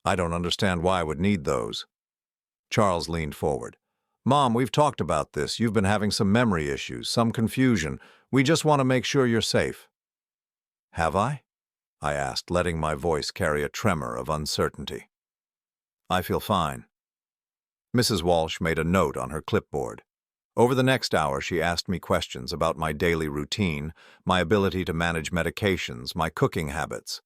I don't understand why I would need those." Charles leaned forward. "Mom, we've talked about this. You've been having some memory issues, some confusion. We just want to make sure you're safe." "Have I?" I asked, letting my voice carry a tremor of uncertainty. "I feel fine." Mrs. Walsh made a note on her clipboard. Over the next hour, she asked me questions about my daily routine, my ability to manage medications, my cooking habits.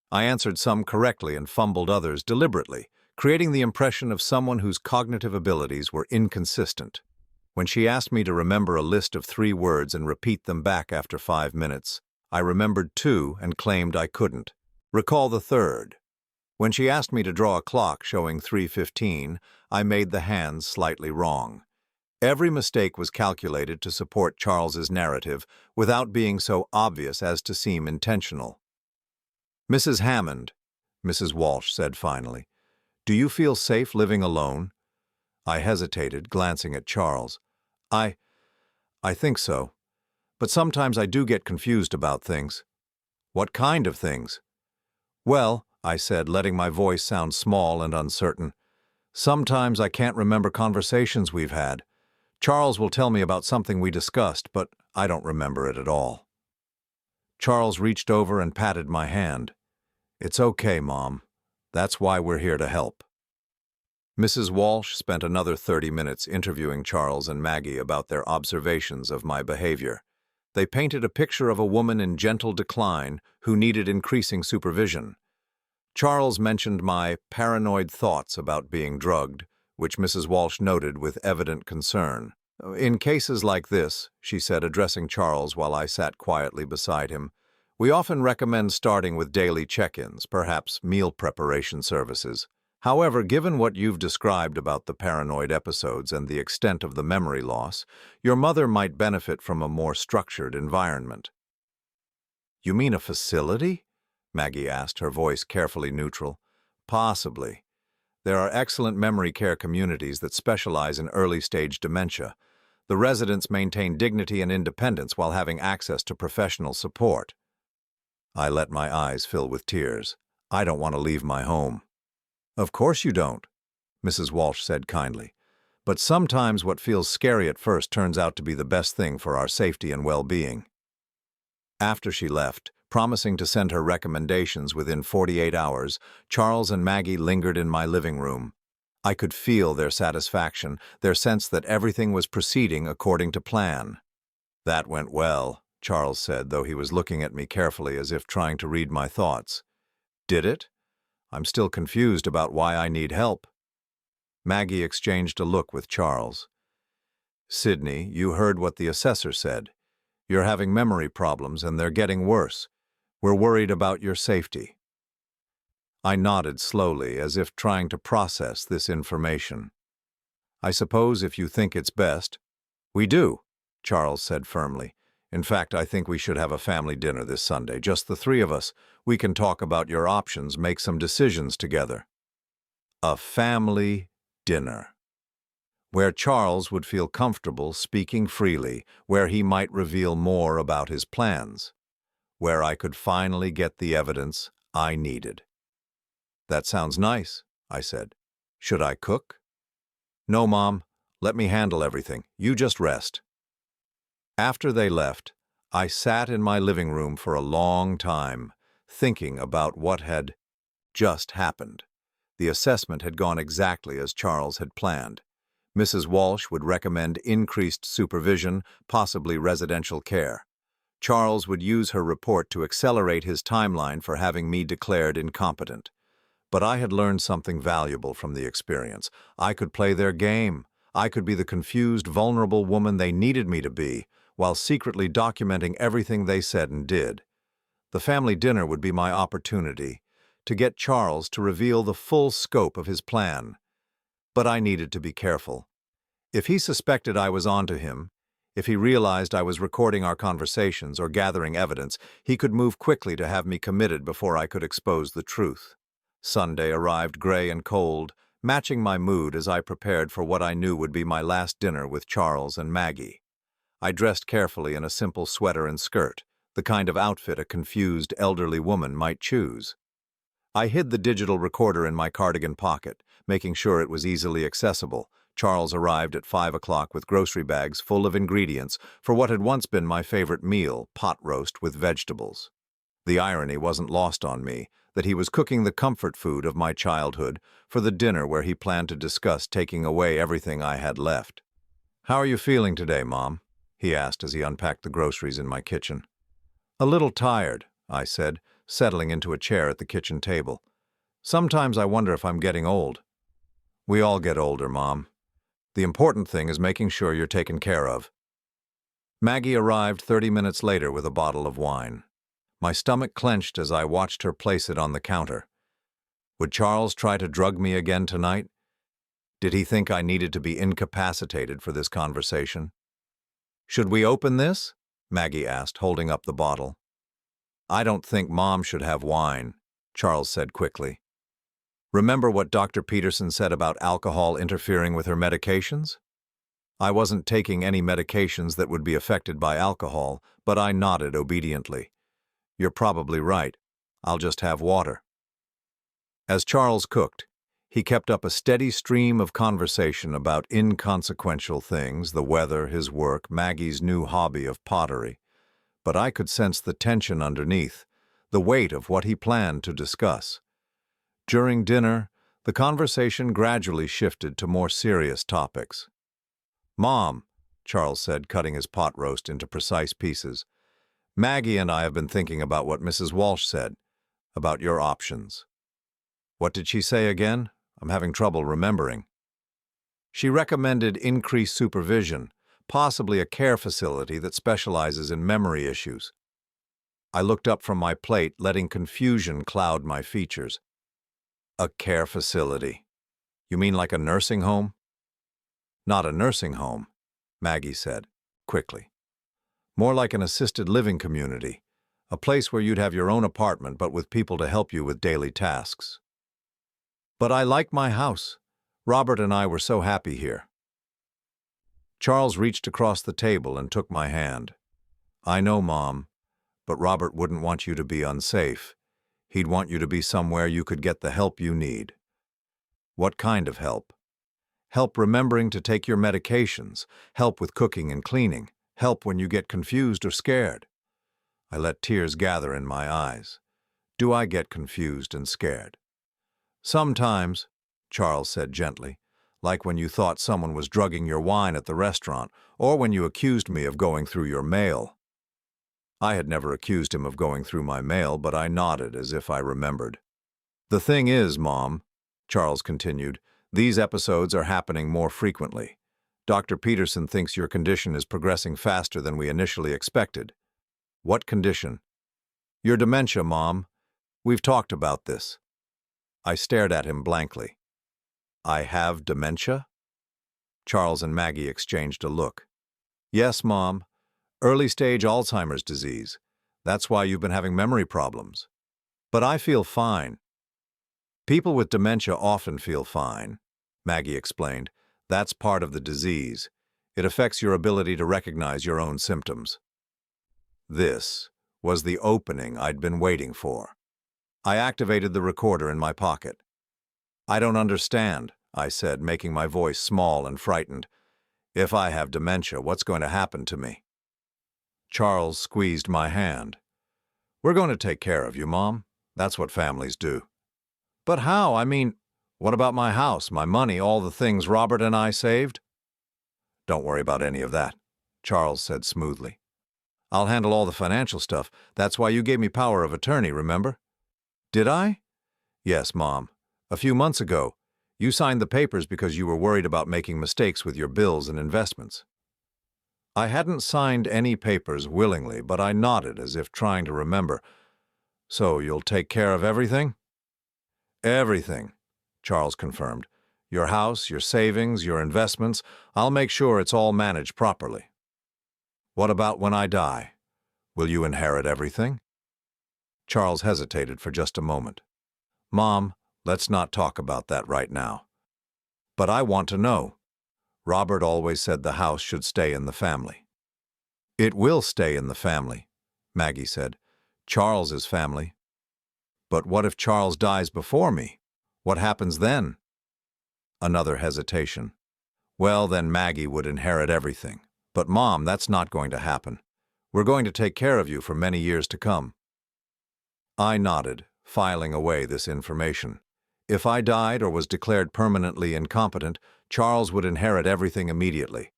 I answered some correctly and fumbled others deliberately, creating the impression of someone whose cognitive abilities were inconsistent. When she asked me to remember a list of 3 words and repeat them back after 5 minutes, I remembered 2 and claimed I couldn't. Recall the third. When she asked me to draw a clock showing 3:15, I made the hands slightly wrong. Every mistake was calculated to support Charles's narrative without being so obvious as to seem intentional. "Mrs. Hammond," Mrs. Walsh said finally, "do you feel safe living alone?" I hesitated, glancing at Charles. I think so. But sometimes I do get confused about things." "What kind of things?" "Well," I said, letting my voice sound small and uncertain, "sometimes I can't remember conversations we've had. Charles will tell me about something we discussed, but I don't remember it at all." Charles reached over and patted my hand. "It's okay, Mom. That's why we're here to help." Mrs. Walsh spent another 30 minutes interviewing Charles and Maggie about their observations of my behavior. They painted a picture of a woman in gentle decline who needed increasing supervision. Charles mentioned my paranoid thoughts about being drugged, which Mrs. Walsh noted with evident concern. "In cases like this," she said, addressing Charles while I sat quietly beside him, "we often recommend starting with daily check-ins, perhaps meal preparation services. However, given what you've described about the paranoid episodes and the extent of the memory loss, your mother might benefit from a more structured environment." You mean a facility? Maggie asked, her voice carefully neutral. Possibly. There are excellent memory care communities that specialize in early-stage dementia. The residents maintain dignity and independence while having access to professional support. I let my eyes fill with tears. I don't want to leave my home. Of course you don't, Mrs. Walsh said kindly. But sometimes what feels scary at first turns out to be the best thing for our safety and well-being. After she left, promising to send her recommendations within 48 hours, Charles and Maggie lingered in my living room. I could feel their satisfaction, their sense that everything was proceeding according to plan. That went well, Charles said, though he was looking at me carefully as if trying to read my thoughts. Did it? I'm still confused about why I need help. Maggie exchanged a look with Charles. Sydney, you heard what the assessor said. You're having memory problems and they're getting worse. We're worried about your safety. I nodded slowly, as if trying to process this information. I suppose if you think it's best. We do, Charles said firmly. In fact, I think we should have a family dinner this Sunday, just the three of us. We can talk about your options, make some decisions together. A family dinner. Where Charles would feel comfortable speaking freely, where he might reveal more about his plans, where I could finally get the evidence I needed. That sounds nice, I said. Should I cook? No, Mom. Let me handle everything. You just rest. After they left, I sat in my living room for a long time, thinking about what had just happened. The assessment had gone exactly as Charles had planned. Mrs. Walsh would recommend increased supervision, possibly residential care. Charles would use her report to accelerate his timeline for having me declared incompetent. But I had learned something valuable from the experience. I could play their game. I could be the confused, vulnerable woman they needed me to be, while secretly documenting everything they said and did. The family dinner would be my opportunity to get Charles to reveal the full scope of his plan. But I needed to be careful. If he suspected I was onto him, if he realized I was recording our conversations or gathering evidence, he could move quickly to have me committed before I could expose the truth. Sunday arrived gray and cold, matching my mood as I prepared for what I knew would be my last dinner with Charles and Maggie. I dressed carefully in a simple sweater and skirt, the kind of outfit a confused elderly woman might choose. I hid the digital recorder in my cardigan pocket, making sure it was easily accessible. Charles arrived at 5 o'clock with grocery bags full of ingredients for what had once been my favorite meal, pot roast with vegetables. The irony wasn't lost on me that he was cooking the comfort food of my childhood for the dinner where he planned to discuss taking away everything I had left. "How are you feeling today, Mom?" he asked as he unpacked the groceries in my kitchen. "A little tired," I said, settling into a chair at the kitchen table. "Sometimes I wonder if I'm getting old." "We all get older, Mom. The important thing is making sure you're taken care of." Maggie arrived 30 minutes later with a bottle of wine. My stomach clenched as I watched her place it on the counter. Would Charles try to drug me again tonight? Did he think I needed to be incapacitated for this conversation? "Should we open this?" Maggie asked, holding up the bottle. "I don't think Mom should have wine," Charles said quickly. "Remember what Dr. Peterson said about alcohol interfering with her medications?" I wasn't taking any medications that would be affected by alcohol, but I nodded obediently. "You're probably right. I'll just have water." As Charles cooked, he kept up a steady stream of conversation about inconsequential things, the weather, his work, Maggie's new hobby of pottery. But I could sense the tension underneath, the weight of what he planned to discuss. During dinner, the conversation gradually shifted to more serious topics. "Mom," Charles said, cutting his pot roast into precise pieces, "Maggie and I have been thinking about what Mrs. Walsh said, about your options." "What did she say again? I'm having trouble remembering." "She recommended increased supervision, possibly a care facility that specializes in memory issues." I looked up from my plate, letting confusion cloud my features. "A care facility? You mean like a nursing home?" "Not a nursing home," Maggie said, quickly. "More like an assisted living community, A place where you'd have your own apartment but with people to help you with daily tasks. But I like my house. Robert and I were so happy here. Charles reached across the table and took my hand. I know, Mom, but Robert wouldn't want you to be unsafe. He'd want you to be somewhere you could get the help you need. What kind of help? Help remembering to take your medications, help with cooking and cleaning, help when you get confused or scared. I let tears gather in my eyes. Do I get confused and scared? Sometimes, Charles said gently, like when you thought someone was drugging your wine at the restaurant, or when you accused me of going through your mail. I had never accused him of going through my mail, but I nodded as if I remembered. The thing is, Mom, Charles continued, these episodes are happening more frequently. Dr. Peterson thinks your condition is progressing faster than we initially expected. What condition? Your dementia, Mom. We've talked about this. I stared at him blankly. I have dementia? Charles and Maggie exchanged a look. Yes, Mom. Early-stage Alzheimer's disease. That's why you've been having memory problems. But I feel fine. People with dementia often feel fine, Maggie explained. That's part of the disease. It affects your ability to recognize your own symptoms. This was the opening I'd been waiting for. I activated the recorder in my pocket. I don't understand, I said, making my voice small and frightened. If I have dementia, what's going to happen to me? Charles squeezed my hand. We're going to take care of you, Mom. That's what families do. But how? I mean, what about my house, my money, all the things Robert and I saved? Don't worry about any of that, Charles said smoothly. I'll handle all the financial stuff. That's why you gave me power of attorney, remember? Did I? Yes, Mom. A few months ago, you signed the papers because you were worried about making mistakes with your bills and investments. I hadn't signed any papers willingly, but I nodded as if trying to remember. So you'll take care of everything? Everything, Charles confirmed. Your house, your savings, your investments, I'll make sure it's all managed properly. What about when I die? Will you inherit everything? Charles hesitated for just a moment. Mom, let's not talk about that right now. But I want to know. Robert always said the house should stay in the family. It will stay in the family, Maggie said. Charles's family. But what if Charles dies before me? What happens then? Another hesitation. Well, then Maggie would inherit everything. But Mom, that's not going to happen. We're going to take care of you for many years to come. I nodded, filing away this information. If I died or was declared permanently incompetent, Charles would inherit everything immediately.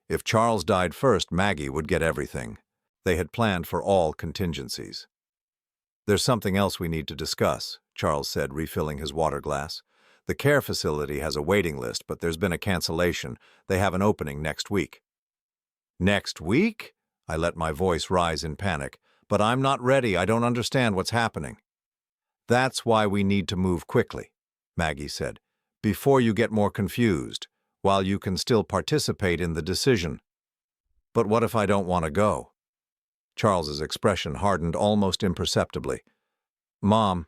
If Charles died first, Maggie would get everything. They had planned for all contingencies. There's something else we need to discuss, Charles said, refilling his water glass. The care facility has a waiting list, but there's been a cancellation. They have an opening next week. Next week? I let my voice rise in panic. But I'm not ready. I don't understand what's happening. That's why we need to move quickly, Maggie said, before you get more confused, while you can still participate in the decision. But what if I don't want to go? Charles's expression hardened almost imperceptibly. Mom,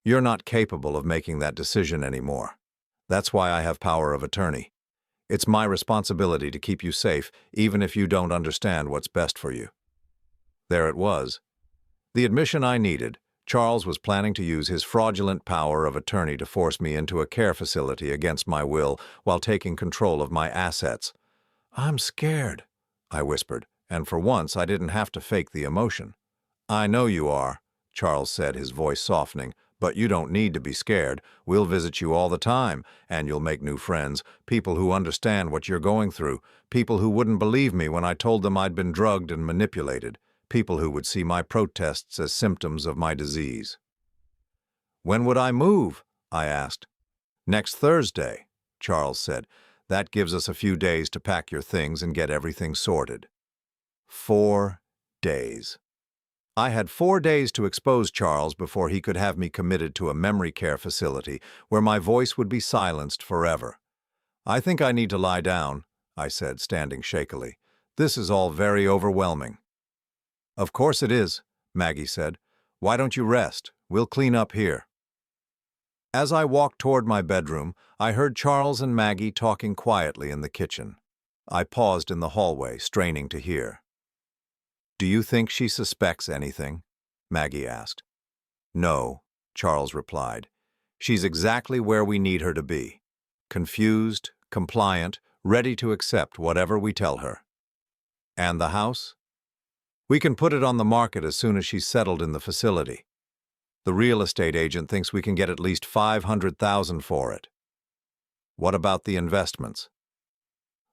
you're not capable of making that decision anymore. That's why I have power of attorney. It's my responsibility to keep you safe, even if you don't understand what's best for you. There it was. The admission I needed. Charles was planning to use his fraudulent power of attorney to force me into a care facility against my will while taking control of my assets. I'm scared, I whispered, and for once I didn't have to fake the emotion. I know you are, Charles said, his voice softening, but you don't need to be scared. We'll visit you all the time, and you'll make new friends, people who understand what you're going through, people who wouldn't believe me when I told them I'd been drugged and manipulated. People who would see my protests as symptoms of my disease. When would I move? I asked. Next Thursday, Charles said. That gives us a few days to pack your things and get everything sorted. 4 days. I had 4 days to expose Charles before he could have me committed to a memory care facility where my voice would be silenced forever. I think I need to lie down, I said, standing shakily. This is all very overwhelming. Of course it is, Maggie said. "Why don't you rest? We'll clean up here." As I walked toward my bedroom, I heard Charles and Maggie talking quietly in the kitchen. I paused in the hallway, straining to hear. "Do you think she suspects anything?" Maggie asked. "No," Charles replied. "She's exactly where we need her to be. Confused, compliant, ready to accept whatever we tell her." "And the house?" "We can put it on the market as soon as she's settled in the facility. The real estate agent thinks we can get at least $500,000 for it." "What about the investments?"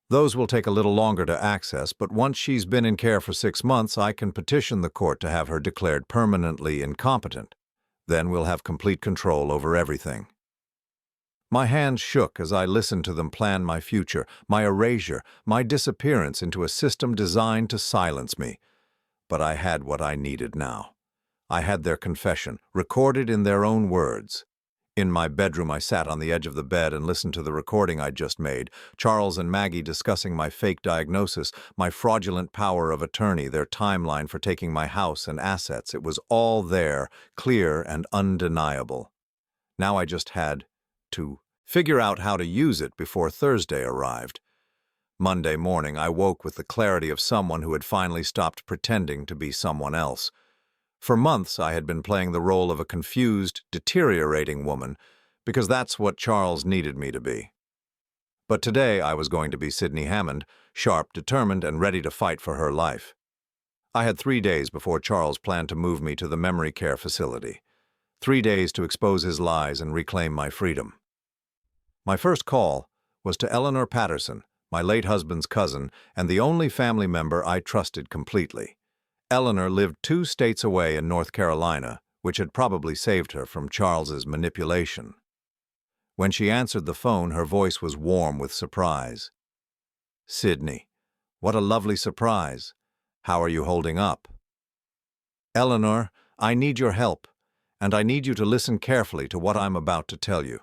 "Those will take a little longer to access, but once she's been in care for 6 months, I can petition the court to have her declared permanently incompetent. Then we'll have complete control over everything." My hands shook as I listened to them plan my future, my erasure, my disappearance into a system designed to silence me. But I had what I needed now. I had their confession, recorded in their own words. In my bedroom, I sat on the edge of the bed and listened to the recording I'd just made, Charles and Maggie discussing my fake diagnosis, my fraudulent power of attorney, their timeline for taking my house and assets. It was all there, clear and undeniable. Now I just had to figure out how to use it before Thursday arrived. Monday morning, I woke with the clarity of someone who had finally stopped pretending to be someone else. For months, I had been playing the role of a confused, deteriorating woman, because that's what Charles needed me to be. But today, I was going to be Sydney Hammond, sharp, determined, and ready to fight for her life. I had 3 days before Charles planned to move me to the memory care facility. 3 days to expose his lies and reclaim my freedom. My first call was to Eleanor Patterson, my late husband's cousin, and the only family member I trusted completely. Eleanor lived 2 states away in North Carolina, which had probably saved her from Charles's manipulation. When she answered the phone, her voice was warm with surprise. "Sydney, what a lovely surprise. How are you holding up?" "Eleanor, I need your help, and I need you to listen carefully to what I'm about to tell you."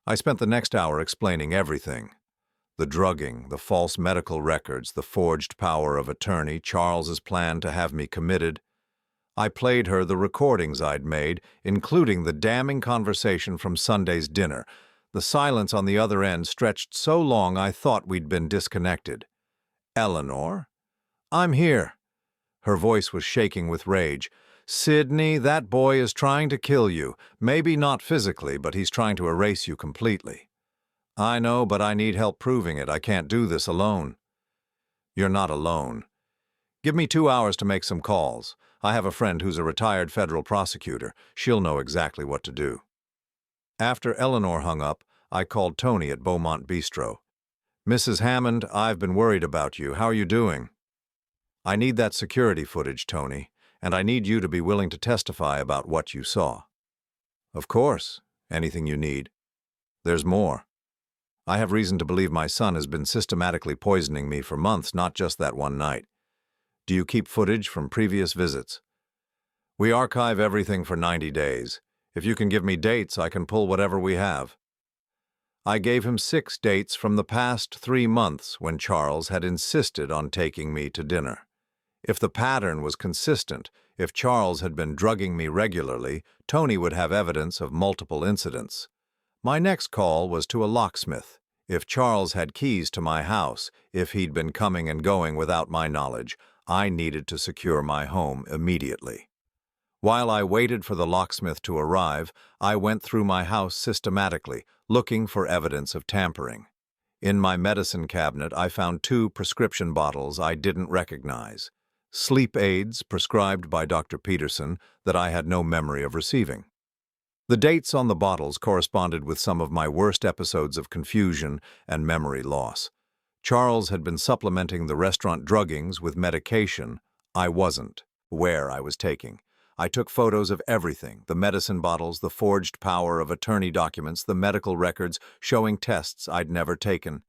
I spent the next hour explaining everything. The drugging, the false medical records, the forged power of attorney, Charles's plan to have me committed. I played her the recordings I'd made, including the damning conversation from Sunday's dinner. The silence on the other end stretched so long I thought we'd been disconnected. "Eleanor? I'm here." Her voice was shaking with rage. "Sydney, that boy is trying to kill you. Maybe not physically, but he's trying to erase you completely." "I know, but I need help proving it. I can't do this alone." "You're not alone. Give me 2 hours to make some calls. I have a friend who's a retired federal prosecutor. She'll know exactly what to do." After Eleanor hung up, I called Tony at Beaumont Bistro. "Mrs. Hammond, I've been worried about you. How are you doing?" "I need that security footage, Tony, and I need you to be willing to testify about what you saw." "Of course. Anything you need." "There's more. I have reason to believe my son has been systematically poisoning me for months, not just that one night." "Do you keep footage from previous visits?" "We archive everything for 90 days. If you can give me dates, I can pull whatever we have." I gave him 6 dates from the past 3 months when Charles had insisted on taking me to dinner. If the pattern was consistent, if Charles had been drugging me regularly, Tony would have evidence of multiple incidents. My next call was to a locksmith. If Charles had keys to my house, if he'd been coming and going without my knowledge, I needed to secure my home immediately. While I waited for the locksmith to arrive, I went through my house systematically, looking for evidence of tampering. In my medicine cabinet, I found 2 prescription bottles I didn't recognize. Sleep aids prescribed by Dr. Peterson that I had no memory of receiving. The dates on the bottles corresponded with some of my worst episodes of confusion and memory loss. Charles had been supplementing the restaurant druggings with medication I wasn't aware I was taking. I took photos of everything, the medicine bottles, the forged power of attorney documents, the medical records showing tests I'd never taken.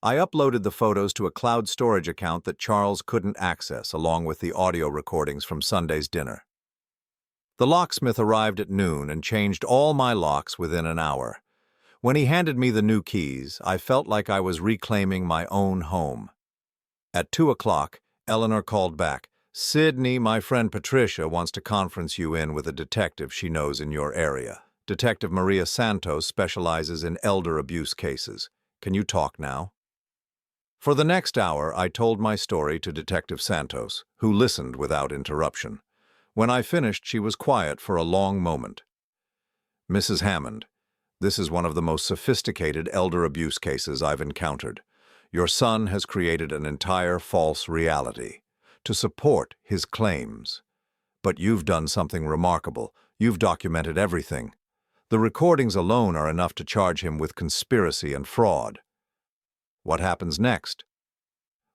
I uploaded the photos to a cloud storage account that Charles couldn't access, along with the audio recordings from Sunday's dinner. The locksmith arrived at noon and changed all my locks within an hour. When he handed me the new keys, I felt like I was reclaiming my own home. At 2 o'clock, Eleanor called back. Sydney, my friend Patricia, wants to conference you in with a detective she knows in your area. Detective Maria Santos specializes in elder abuse cases. Can you talk now? For the next hour, I told my story to Detective Santos, who listened without interruption. When I finished, she was quiet for a long moment. Mrs. Hammond, this is one of the most sophisticated elder abuse cases I've encountered. Your son has created an entire false reality to support his claims. But you've done something remarkable. You've documented everything. The recordings alone are enough to charge him with conspiracy and fraud. What happens next?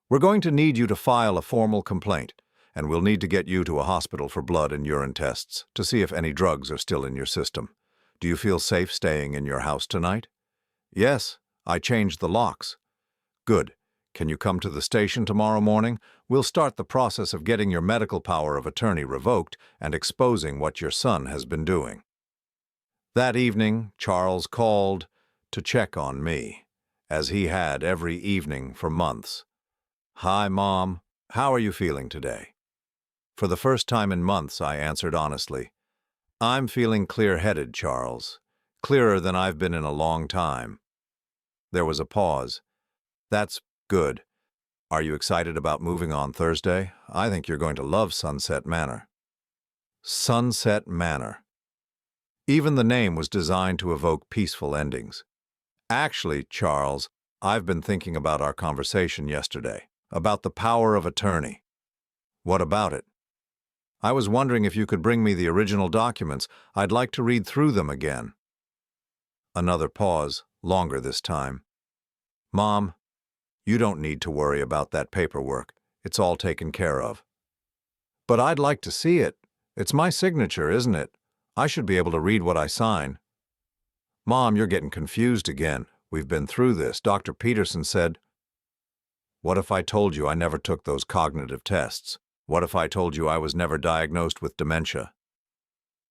We're going to need you to file a formal complaint, and we'll need to get you to a hospital for blood and urine tests to see if any drugs are still in your system. Do you feel safe staying in your house tonight? Yes, I changed the locks. Good. Can you come to the station tomorrow morning? We'll start the process of getting your medical power of attorney revoked and exposing what your son has been doing. That evening, Charles called to check on me, as he had every evening for months. Hi, Mom. How are you feeling today? For the first time in months, I answered honestly. I'm feeling clear-headed, Charles. Clearer than I've been in a long time. There was a pause. That's good. Are you excited about moving on Thursday? I think you're going to love Sunset Manor. Sunset Manor. Even the name was designed to evoke peaceful endings. Actually, Charles, I've been thinking about our conversation yesterday, about the power of attorney. What about it? I was wondering if you could bring me the original documents. I'd like to read through them again. Another pause, longer this time. Mom, you don't need to worry about that paperwork. It's all taken care of. But I'd like to see it. It's my signature, isn't it? I should be able to read what I sign. Mom, you're getting confused again. We've been through this. Dr. Peterson said, what if I told you I never took those cognitive tests? What if I told you I was never diagnosed with dementia?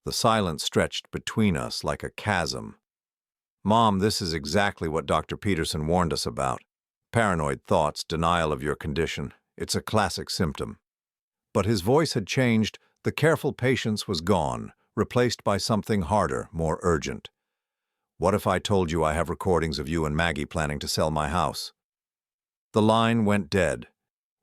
The silence stretched between us like a chasm. Mom, this is exactly what Dr. Peterson warned us about. Paranoid thoughts, denial of your condition. It's a classic symptom. But his voice had changed. The careful patience was gone, replaced by something harder, more urgent. What if I told you I have recordings of you and Maggie planning to sell my house? The line went dead.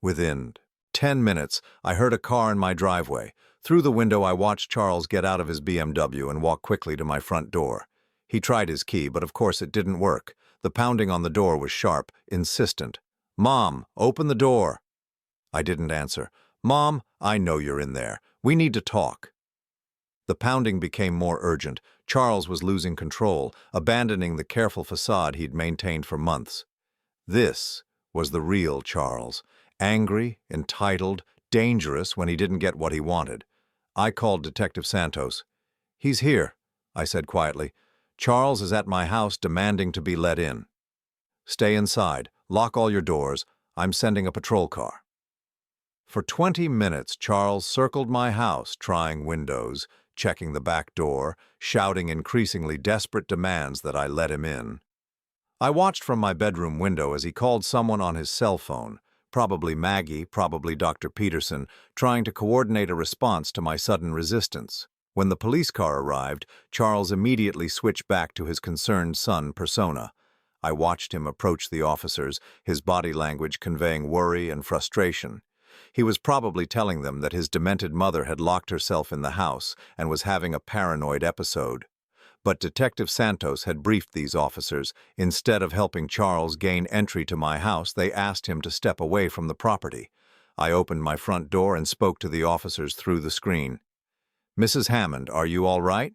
Within 10 minutes, I heard a car in my driveway. Through the window, I watched Charles get out of his BMW and walk quickly to my front door. He tried his key, but of course it didn't work. The pounding on the door was sharp, insistent. Mom, open the door. I didn't answer. Mom, I know you're in there. We need to talk. The pounding became more urgent. Charles was losing control, abandoning the careful facade he'd maintained for months. This was the real Charles. Angry, entitled, dangerous when he didn't get what he wanted. I called Detective Santos. He's here, I said quietly. Charles is at my house demanding to be let in. Stay inside. Lock all your doors. I'm sending a patrol car. For 20 minutes, Charles circled my house, trying windows, checking the back door, shouting increasingly desperate demands that I let him in. I watched from my bedroom window as he called someone on his cell phone, probably Maggie, probably Dr. Peterson, trying to coordinate a response to my sudden resistance. When the police car arrived, Charles immediately switched back to his concerned son persona. I watched him approach the officers, his body language conveying worry and frustration. He was probably telling them that his demented mother had locked herself in the house and was having a paranoid episode. But Detective Santos had briefed these officers. Instead of helping Charles gain entry to my house, they asked him to step away from the property. I opened my front door and spoke to the officers through the screen. Mrs. Hammond, are you all right?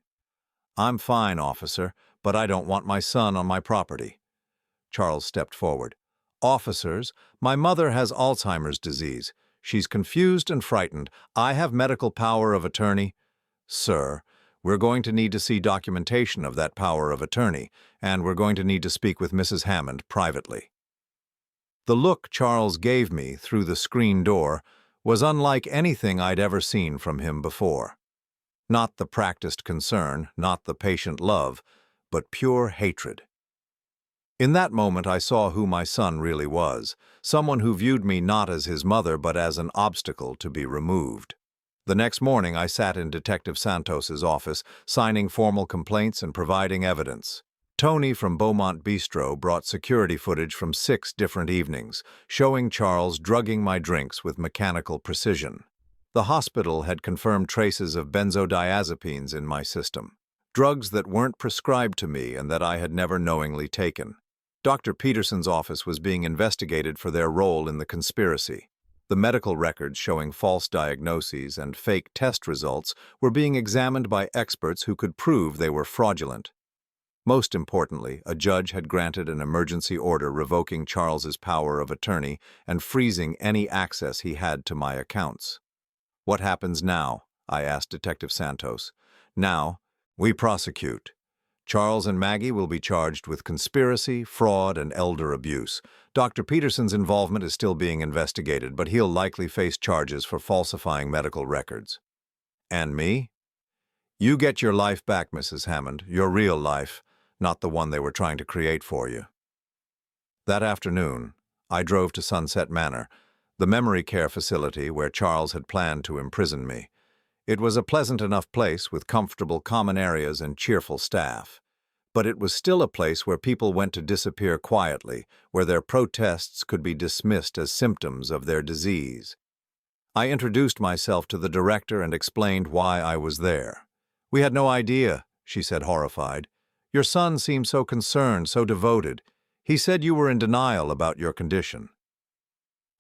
I'm fine, officer, but I don't want my son on my property. Charles stepped forward. Officers, my mother has Alzheimer's disease. She's confused and frightened. I have medical power of attorney. Sir, we're going to need to see documentation of that power of attorney, and we're going to need to speak with Mrs. Hammond privately. The look Charles gave me through the screen door was unlike anything I'd ever seen from him before. Not the practiced concern, not the patient love, but pure hatred. In that moment, I saw who my son really was, someone who viewed me not as his mother but as an obstacle to be removed. The next morning, I sat in Detective Santos's office, signing formal complaints and providing evidence. Tony from Beaumont Bistro brought security footage from 6 different evenings, showing Charles drugging my drinks with mechanical precision. The hospital had confirmed traces of benzodiazepines in my system, drugs that weren't prescribed to me and that I had never knowingly taken. Dr. Peterson's office was being investigated for their role in the conspiracy. The medical records showing false diagnoses and fake test results were being examined by experts who could prove they were fraudulent. Most importantly, a judge had granted an emergency order revoking Charles's power of attorney and freezing any access he had to my accounts. "What happens now?" I asked Detective Santos. "Now, we prosecute. Charles and Maggie will be charged with conspiracy, fraud, and elder abuse. Dr. Peterson's involvement is still being investigated, but he'll likely face charges for falsifying medical records." "And me?" "You get your life back, Mrs. Hammond, your real life, not the one they were trying to create for you." That afternoon, I drove to Sunset Manor, the memory care facility where Charles had planned to imprison me. It was a pleasant enough place with comfortable common areas and cheerful staff. But it was still a place where people went to disappear quietly, where their protests could be dismissed as symptoms of their disease. I introduced myself to the director and explained why I was there. "We had no idea," she said, horrified. "Your son seemed so concerned, so devoted. He said you were in denial about your condition."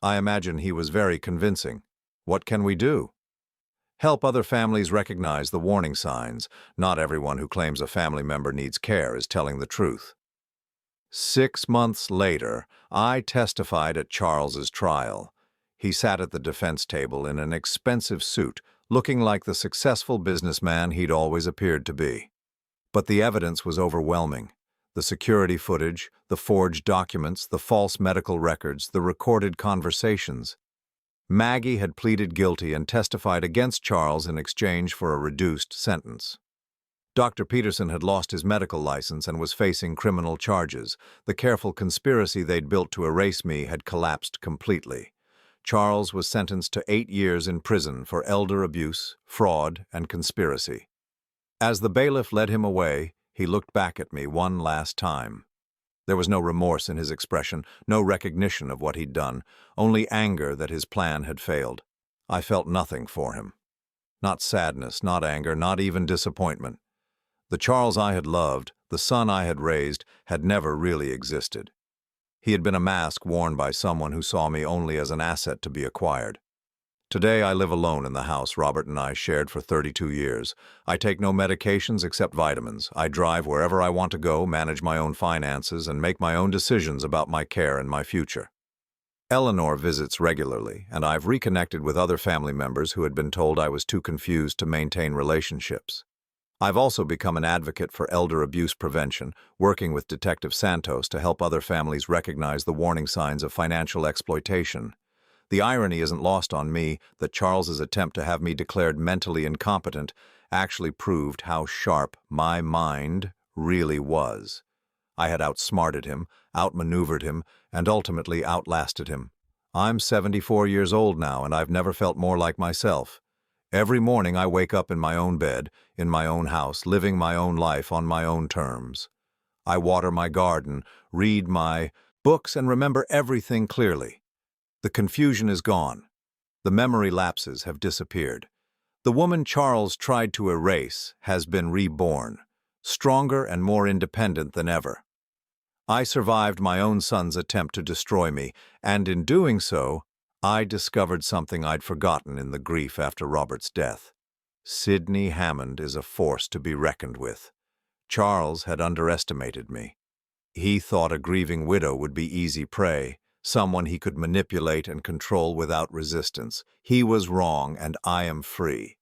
I imagine he was very convincing. "What can we do?" "Help other families recognize the warning signs. Not everyone who claims a family member needs care is telling the truth." 6 months later, I testified at Charles's trial. He sat at the defense table in an expensive suit, looking like the successful businessman he'd always appeared to be. But the evidence was overwhelming. The security footage, the forged documents, the false medical records, the recorded conversations. Maggie had pleaded guilty and testified against Charles in exchange for a reduced sentence. Dr. Peterson had lost his medical license and was facing criminal charges. The careful conspiracy they'd built to erase me had collapsed completely. Charles was sentenced to 8 years in prison for elder abuse, fraud, and conspiracy. As the bailiff led him away, he looked back at me one last time. There was no remorse in his expression, no recognition of what he'd done, only anger that his plan had failed. I felt nothing for him. Not sadness, not anger, not even disappointment. The Charles I had loved, the son I had raised, had never really existed. He had been a mask worn by someone who saw me only as an asset to be acquired. Today I live alone in the house Robert and I shared for 32 years. I take no medications except vitamins. I drive wherever I want to go, manage my own finances, and make my own decisions about my care and my future. Eleanor visits regularly, and I've reconnected with other family members who had been told I was too confused to maintain relationships. I've also become an advocate for elder abuse prevention, working with Detective Santos to help other families recognize the warning signs of financial exploitation. The irony isn't lost on me that Charles's attempt to have me declared mentally incompetent actually proved how sharp my mind really was. I had outsmarted him, outmaneuvered him, and ultimately outlasted him. I'm 74 years old now, and I've never felt more like myself. Every morning I wake up in my own bed, in my own house, living my own life on my own terms. I water my garden, read my books, and remember everything clearly. The confusion is gone. The memory lapses have disappeared. The woman Charles tried to erase has been reborn, stronger and more independent than ever. I survived my own son's attempt to destroy me, and in doing so, I discovered something I'd forgotten in the grief after Robert's death. Sidney Hammond is a force to be reckoned with. Charles had underestimated me. He thought a grieving widow would be easy prey, someone he could manipulate and control without resistance. He was wrong, and I am free.